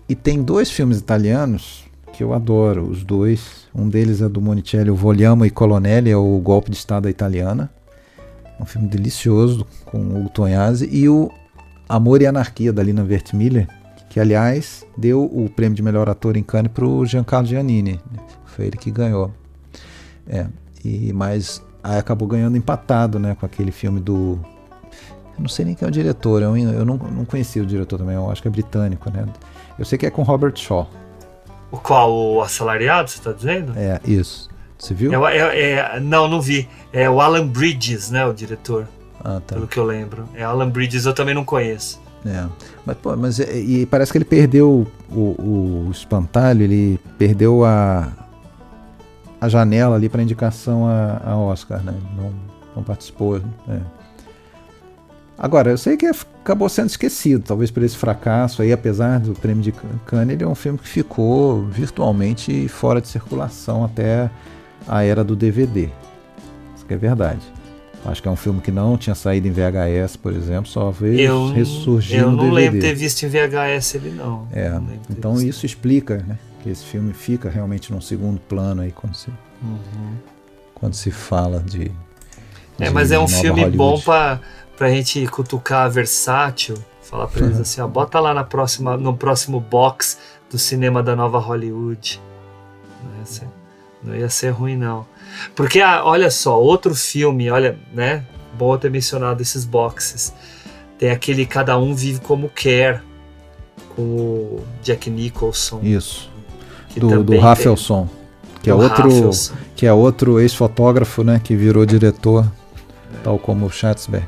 E tem 2 filmes italianos que eu adoro, os 2. Um deles é do Monicelli, o Vogliamo e Colonnelli, é o Golpe de Estado italiana. Um filme delicioso com o Ugo Tognazzi. E o Amor e Anarquia, da Lina Wertmüller, que aliás deu o prêmio de melhor ator em Cannes para o Giancarlo Giannini. Foi ele que ganhou. Mas aí acabou ganhando empatado, né, com aquele filme do... Eu não sei nem quem é o diretor, eu não conhecia o diretor também, eu acho que é britânico, né? Eu sei que é com Robert Shaw. O qual? O Assalariado, você está dizendo? Isso. Você viu? Não vi. É o Alan Bridges, né, o diretor. Tá. Pelo que eu lembro. Alan Bridges eu também não conheço. E parece que ele perdeu o Espantalho, ele perdeu a janela ali para indicação a Oscar, né? Não participou. Né? Agora, eu sei que acabou sendo esquecido, talvez por esse fracasso aí, apesar do prêmio de Cannes, ele é um filme que ficou virtualmente fora de circulação até a era do DVD. Isso que é verdade. Acho que é um filme que não tinha saído em VHS, por exemplo, só veio ressurgir no DVD. Eu não lembro de ter visto em VHS ele, não. Então isso explica, né, que esse filme fica realmente num segundo plano aí quando se fala de mas é um filme Hollywood. bom pra gente cutucar a Versátil, falar pra eles assim, ó, bota lá no próximo box do cinema da Nova Hollywood. Não ia ser ruim, não. Porque, olha só, outro filme, olha, né? Bom ter mencionado esses boxes. Tem aquele Cada Um Vive Como Quer, com o Jack Nicholson. Isso. Do Rafelson, que é outro ex-fotógrafo, né? Que virou diretor, tal como o Schatzberg.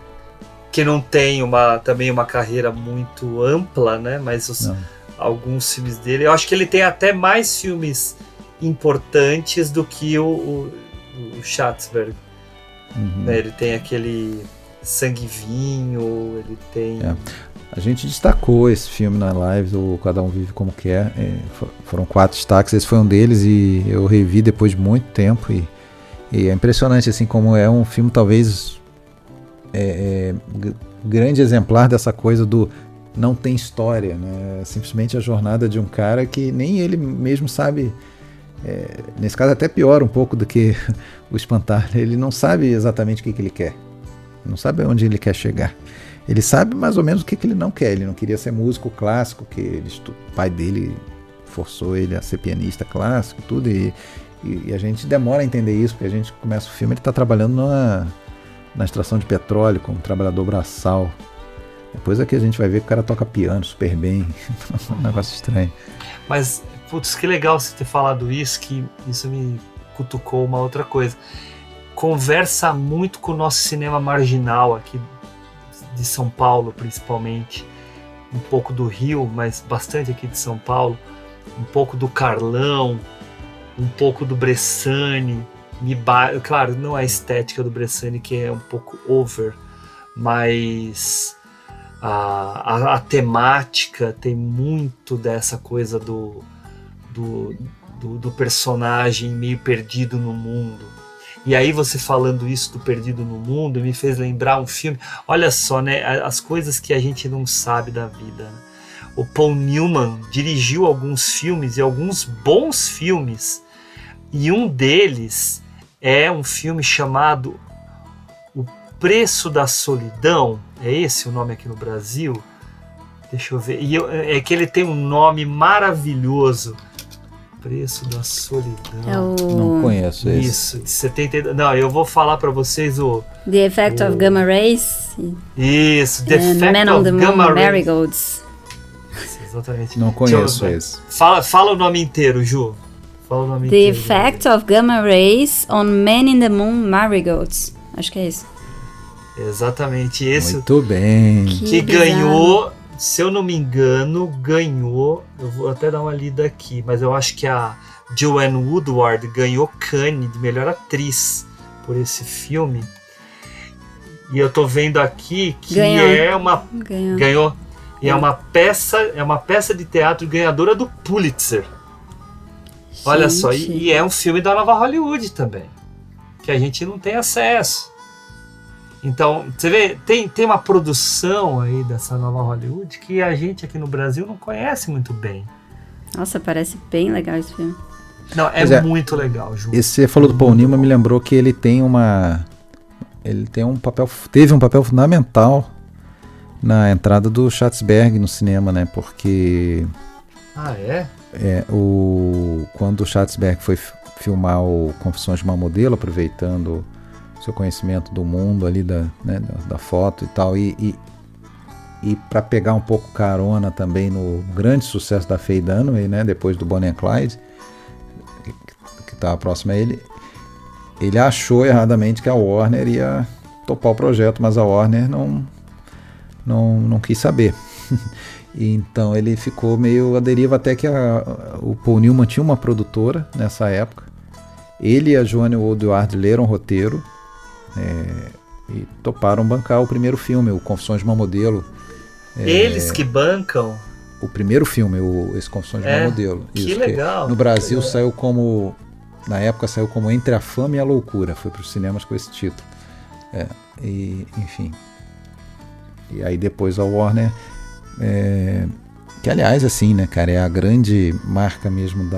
Que não tem também uma carreira muito ampla, né? Mas alguns filmes dele... Eu acho que ele tem até mais filmes importantes do que o Schatzberg. Né? Ele tem aquele Sangue e Vinho, ele tem... A gente destacou esse filme na live, o Cada Um Vive Como Quer. Foram 4 destaques, esse foi um deles e eu revi depois de muito tempo e é impressionante assim como é um filme talvez grande exemplar dessa coisa do não tem história, né? Simplesmente a jornada de um cara que nem ele mesmo sabe. Nesse caso até pior um pouco do que o Espantalho. Ele não sabe exatamente o que ele quer, não sabe onde ele quer chegar. Ele sabe mais ou menos o que ele não quer. Ele não queria ser músico clássico, que o pai dele forçou ele a ser pianista clássico tudo, e a gente demora a entender isso, porque a gente começa o filme, ele está trabalhando na extração de petróleo como trabalhador braçal. Depois aqui a gente vai ver que o cara toca piano super bem. Um negócio estranho. Mas, putz, que legal você ter falado isso, que isso me cutucou uma outra coisa. Conversa muito com o nosso cinema marginal aqui de São Paulo, principalmente. Um pouco do Rio, mas bastante aqui de São Paulo. Um pouco do Carlão, um pouco do Bressani. Claro, não a estética do Bressani, que é um pouco over, mas a temática tem muito dessa coisa do personagem meio perdido no mundo. E aí você falando isso do Perdido no Mundo me fez lembrar um filme. Olha só, né, as coisas que a gente não sabe da vida, né? O Paul Newman dirigiu alguns filmes, e alguns bons filmes, e um deles é um filme chamado O Preço da Solidão. É esse o nome aqui no Brasil? Deixa eu ver. É que ele tem um nome maravilhoso. Preço da Solidão. Não conheço esse. Isso, de 72. Não, eu vou falar para vocês o... The Effect of Gamma Rays. Isso, The Effect Man on the of Moon, Gamma Rays. Marigolds. Exatamente. Não conheço esse. Fala o nome inteiro, Ju. Fala o nome The inteiro. Effect of Gamma Rays on Man in the Moon, Marigolds. Acho que é isso. Exatamente esse. Muito bem. Que ganhou... Se eu não me engano, ganhou... Eu vou até dar uma lida aqui, mas eu acho que a Joanne Woodward ganhou Cannes de melhor atriz por esse filme. E eu tô vendo aqui que ganhou. E é uma peça de teatro ganhadora do Pulitzer. Gente. Olha só, e é um filme da Nova Hollywood também, que a gente não tem acesso. Então, você vê, tem uma produção aí dessa Nova Hollywood que a gente aqui no Brasil não conhece muito bem. Nossa, parece bem legal esse filme. Não, é muito legal, Ju. Esse você falou do Paul Newman, me lembrou que ele tem teve um papel fundamental na entrada do Schatzberg no cinema, né? Porque... quando o Schatzberg foi filmar o Confissões de uma Modelo, aproveitando seu conhecimento do mundo ali da foto e tal, e para pegar um pouco carona também no grande sucesso da Faye Dunaway, né, depois do Bonnie and Clyde, que estava próximo a ele achou erradamente que a Warner ia topar o projeto, mas a Warner não quis saber. E então ele ficou meio à deriva, até que o Paul Newman tinha uma produtora nessa época. Ele e a Joanne Woodward leram o roteiro e toparam bancar o primeiro filme, o Confissões de uma Modelo. Eles que bancam? O primeiro filme, esse Confissões de uma Modelo. Que isso, legal. No Brasil saiu como... Na época saiu como Entre a Fama e a Loucura. Foi para os cinemas com esse título. E, enfim. E aí depois a Warner... que aliás, assim, né, cara, é a grande marca mesmo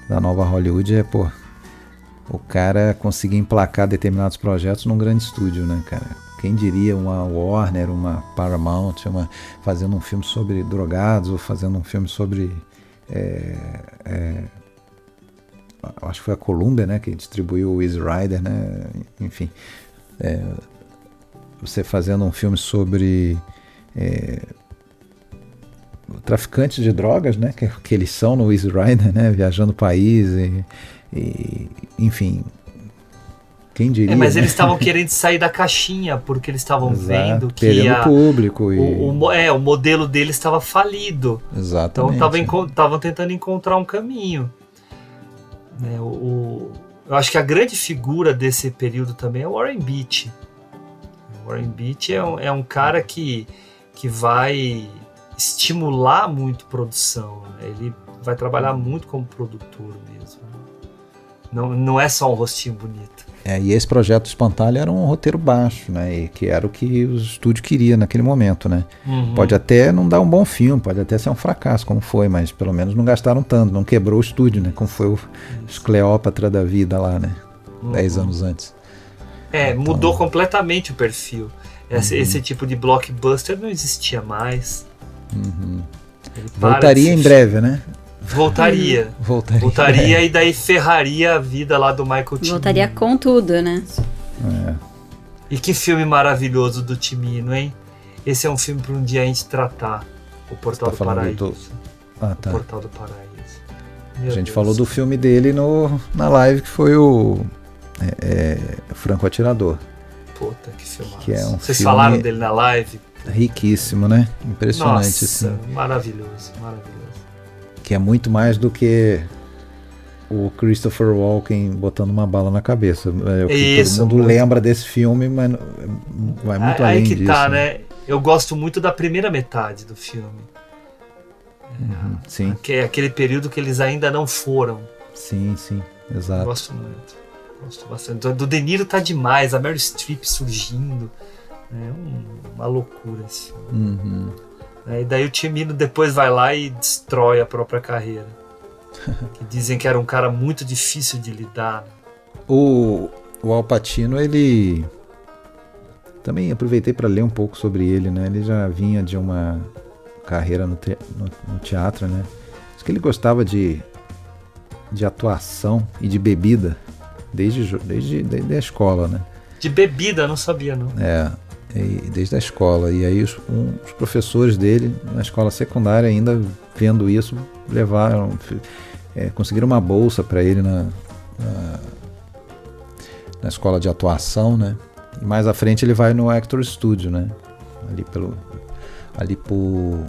da nova Hollywood, o cara conseguir emplacar determinados projetos num grande estúdio, né, cara? Quem diria uma Warner, uma Paramount, fazendo um filme sobre drogados, ou fazendo um filme sobre... acho que foi a Columbia, né, que distribuiu o Easy Rider, né? Enfim, você fazendo um filme sobre traficantes de drogas, né, que eles são no Easy Rider, né, viajando o país e enfim, quem diria, mas né? eles estavam querendo sair da caixinha, porque eles estavam vendo que perdendo público o modelo deles estava falido. Exatamente. Então estavam tentando encontrar um caminho. Eu acho que a grande figura desse período também é o Warren Beatty. O Warren Beatty é um cara que vai estimular muito produção, né? Ele vai trabalhar muito como produtor mesmo. Não é só um rostinho bonito. E esse projeto do Espantalho era um roteiro baixo, né? E que era o que o estúdio queria naquele momento, né? Pode até não dar um bom filme, pode até ser um fracasso, como foi, mas pelo menos não gastaram tanto, não quebrou o estúdio, né? Como foi os Cleópatra da vida lá, né? 10 anos antes. Então, mudou completamente o perfil. Esse tipo de blockbuster não existia mais. Voltaria em breve, né? Voltaria e daí ferraria a vida lá do Michael Cimino. Voltaria com tudo, né? E que filme maravilhoso do Cimino, hein? Esse é um filme para um dia a gente tratar. O Portal do Paraíso. Tá. O Portal do Paraíso. A gente falou do filme dele na live, que foi o Franco Atirador. Puta, que filmaço. Que é um Vocês filme falaram dele na live? Riquíssimo, né? Impressionante. Nossa, assim. maravilhoso. Que é muito mais do que o Christopher Walken botando uma bala na cabeça. Todo mundo lembra desse filme, mas vai muito além disso. Aí que tá, né? Eu gosto muito da primeira metade do filme. Sim. Que é aquele período que eles ainda não foram. Sim, exato. Eu gosto muito. Gosto bastante. Do De Niro tá demais, a Meryl Streep surgindo. É uma loucura esse filme. E daí o Cimino depois vai lá e destrói a própria carreira. Que dizem que era um cara muito difícil de lidar. O Al Pacino, ele... Também aproveitei para ler um pouco sobre ele, né? Ele já vinha de uma carreira no teatro, né? Diz que ele gostava de atuação e de bebida desde a escola, né? De bebida? Eu não sabia, não. Desde a escola. E aí os professores dele na escola secundária, ainda vendo isso, conseguiram uma bolsa para ele na escola de atuação, né? E mais à frente ele vai no Actor Studio, né? Ali por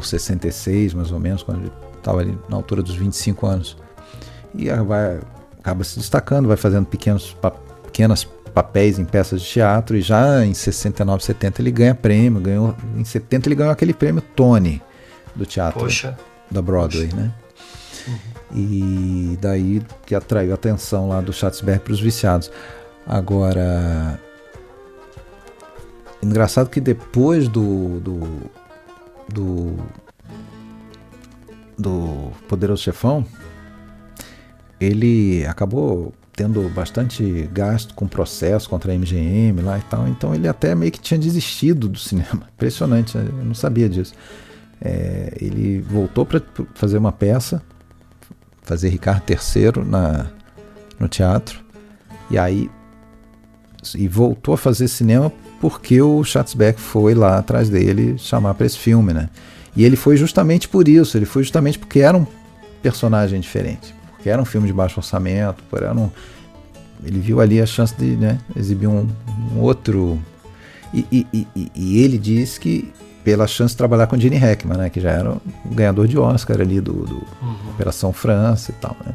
66, mais ou menos, quando ele estava ali na altura dos 25 anos. E acaba se destacando, vai fazendo pequenos papéis em peças de teatro, e já em 69, 70 ele ganha prêmio, em 70 ele ganhou aquele prêmio Tony do teatro da Broadway, né? E daí que atraiu a atenção lá do Schatzberg para os viciados. Agora, engraçado que depois do Poderoso Chefão, ele acabou tendo bastante gasto com processo contra a MGM lá e tal, então ele até meio que tinha desistido do cinema. Impressionante, eu não sabia disso. Ele voltou para fazer uma peça, fazer Ricardo III no teatro, e voltou a fazer cinema porque o Schatzberg foi lá atrás dele chamar para esse filme, né? E ele foi justamente por isso, ele foi justamente porque era um personagem diferente, porque era um filme de baixo orçamento, ele viu ali a chance de, né, exibir um outro... E ele diz que pela chance de trabalhar com Gene Hackman, né, que já era o ganhador de Oscar ali do Operação França e tal, né?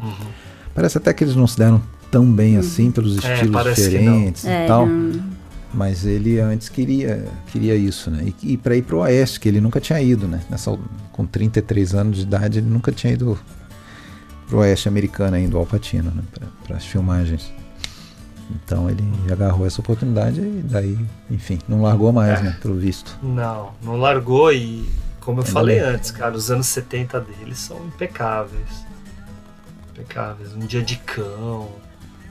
Parece até que eles não se deram tão bem assim, pelos estilos diferentes e tal. Mas ele antes queria isso, né? E para ir pro Oeste, que ele nunca tinha ido, né? Com 33 anos de idade, ele nunca tinha ido pro Oeste americano ainda, o Al Pacino, né? Para as filmagens. Então ele agarrou essa oportunidade e daí, enfim, não largou mais, né? Pelo visto. Não largou e, como eu falei antes, cara, os anos 70 dele são impecáveis. Um Dia de Cão,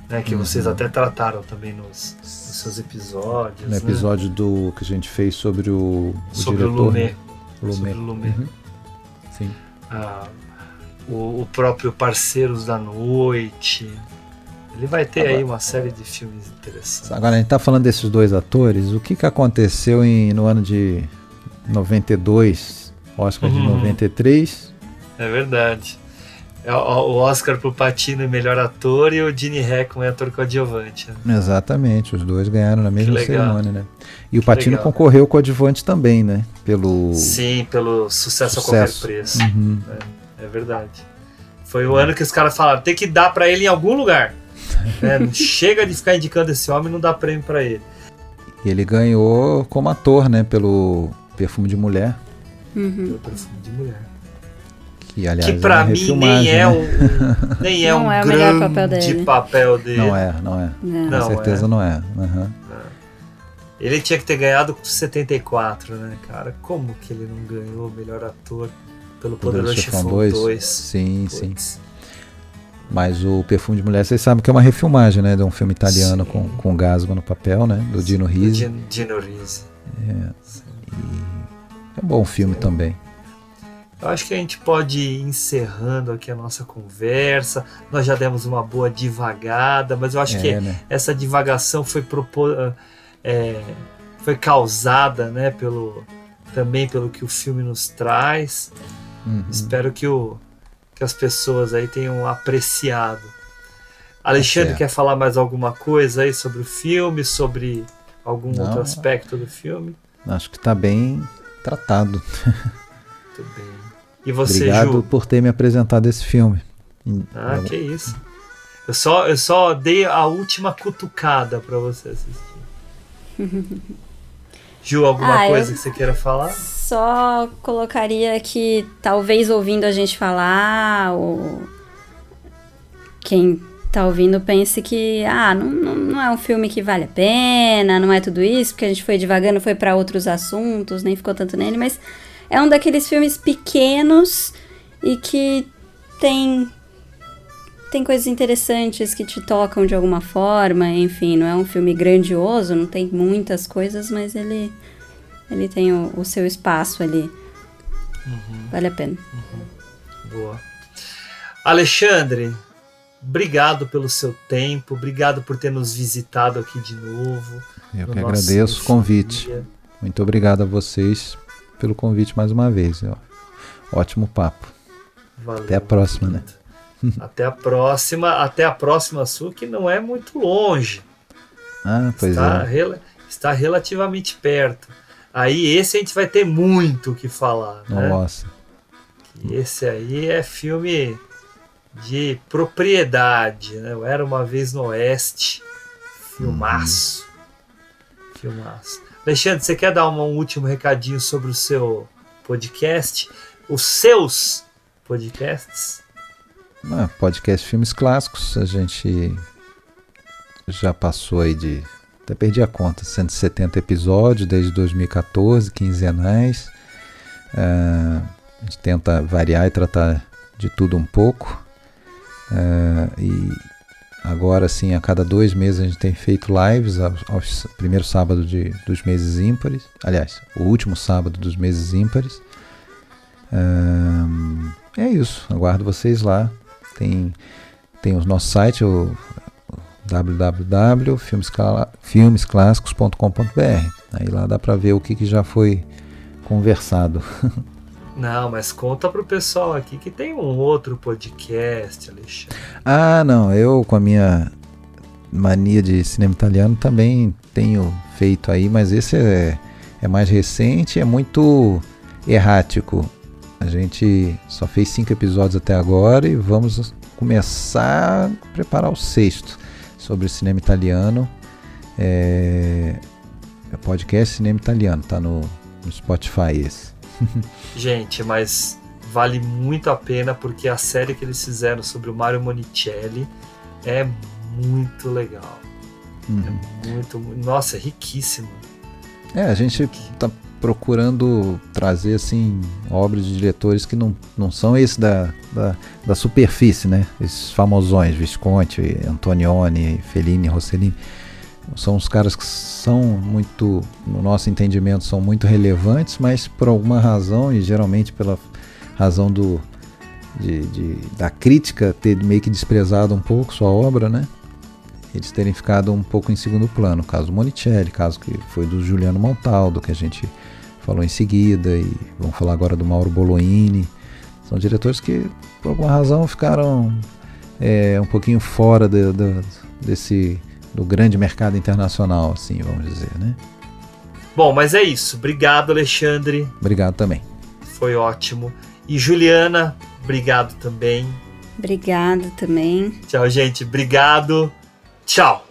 né? Que vocês até trataram também nos seus episódios. No episódio que a gente fez sobre o sobre diretor, o Lumet. Lumet. Sobre o Lumet. Sim. O próprio Parceiros da Noite. Ele vai ter aí uma série de filmes interessantes. Agora, a gente tá falando desses dois atores. O que aconteceu no ano de 92, Oscar de 93? É verdade. O Oscar pro Pacino é melhor ator e o Gene Hackman é ator coadjuvante. Né? Exatamente, os dois ganharam na mesma cerimônia, né? E o Pacino concorreu coadjuvante também, né? Sim, pelo Sucesso a Qualquer Preço. É verdade. Foi o ano que os caras falaram, tem que dar pra ele em algum lugar. Não chega de ficar indicando esse homem, não dá prêmio pra ele. E ele ganhou como ator, né? Pelo Perfume de Mulher. Pelo Perfume de Mulher. Que, aliás, que pra mim nem é um grande papel dele. Não é. Com certeza não é. Ele tinha que ter ganhado com 74, né, cara? Como que ele não ganhou o melhor ator pelo Poderoso Chefão 2? Sim. Mas o Perfume de Mulher, vocês sabem que é uma refilmagem, né? De um filme italiano com Gasman no papel, né? Do Dino Risi. Dino Risi. É um bom filme também. Eu acho que a gente pode ir encerrando aqui a nossa conversa. Nós já demos uma boa divagada, mas eu acho que essa divagação foi causada, né, também pelo que o filme nos traz. Espero que as pessoas aí tenham apreciado. Alexandre, quer falar mais alguma coisa aí sobre o filme, sobre algum outro aspecto do filme? Acho que está bem tratado. Muito bem. E você, obrigado, Ju? por ter me apresentado esse filme. Que isso. Eu só dei a última cutucada para você assistir. Ju, alguma coisa que você queira falar? Só colocaria que talvez ouvindo a gente falar, ou quem tá ouvindo pense que não é um filme que vale a pena, não é tudo isso, porque a gente foi divagando, foi para outros assuntos, nem ficou tanto nele, mas é um daqueles filmes pequenos e que tem coisas interessantes que te tocam de alguma forma, enfim, não é um filme grandioso, não tem muitas coisas, mas ele tem o seu espaço ali. Vale a pena. Boa. Alexandre, obrigado pelo seu tempo, obrigado por ter nos visitado aqui de novo. Eu que agradeço o convite. Muito obrigado a vocês pelo convite mais uma vez. Ótimo papo. Valeu. Até a próxima, né? Até a próxima sua, que não é muito longe. Pois está relativamente perto. Aí esse a gente vai ter muito o que falar, né? Nossa. Esse aí é filme de propriedade, né? Eu Era Uma Vez no Oeste. Filmaço. Alexandre, você quer dar um último recadinho sobre o seu podcast? Os seus podcasts? Podcast Filmes Clássicos, a gente já passou aí até perdi a conta, 170 episódios desde 2014, quinzenais. A gente tenta variar e tratar de tudo um pouco. E agora, sim, a cada 2 meses a gente tem feito lives aos primeiro sábado dos meses ímpares. Aliás, o último sábado dos meses ímpares. É isso, aguardo vocês lá. Tem o nosso site, o www.filmesclassicos.com.br. Aí lá dá para ver o que já foi conversado. Não, mas conta pro pessoal aqui que tem um outro podcast, Alexandre. Não, eu com a minha Mania de Cinema Italiano também tenho feito aí, mas esse é mais recente, é muito errático. A gente só fez 5 episódios até agora e vamos começar a preparar o 6º sobre cinema italiano. É podcast Cinema Italiano, tá no Spotify esse. Gente, mas vale muito a pena porque a série que eles fizeram sobre o Mario Monicelli é muito legal. É muito, nossa, é riquíssimo. A gente tá procurando trazer assim obras de diretores que não são esses da superfície, né? Esses famosões, Visconti, Antonioni, Fellini, Rossellini. São os caras que são muito, no nosso entendimento, são muito relevantes, mas por alguma razão, e geralmente pela razão da crítica ter meio que desprezado um pouco sua obra, né? Eles terem ficado um pouco em segundo plano. O caso do Monicelli, caso que foi do Giuliano Montaldo, que a gente falou em seguida, e vamos falar agora do Mauro Bolognini. São diretores que, por alguma razão, ficaram um pouquinho fora do grande mercado internacional, assim, vamos dizer, né? Bom, mas é isso. Obrigado, Alexandre. Obrigado também. Foi ótimo. E Juliana, obrigado também. Obrigada também. Tchau, gente. Obrigado. Tchau.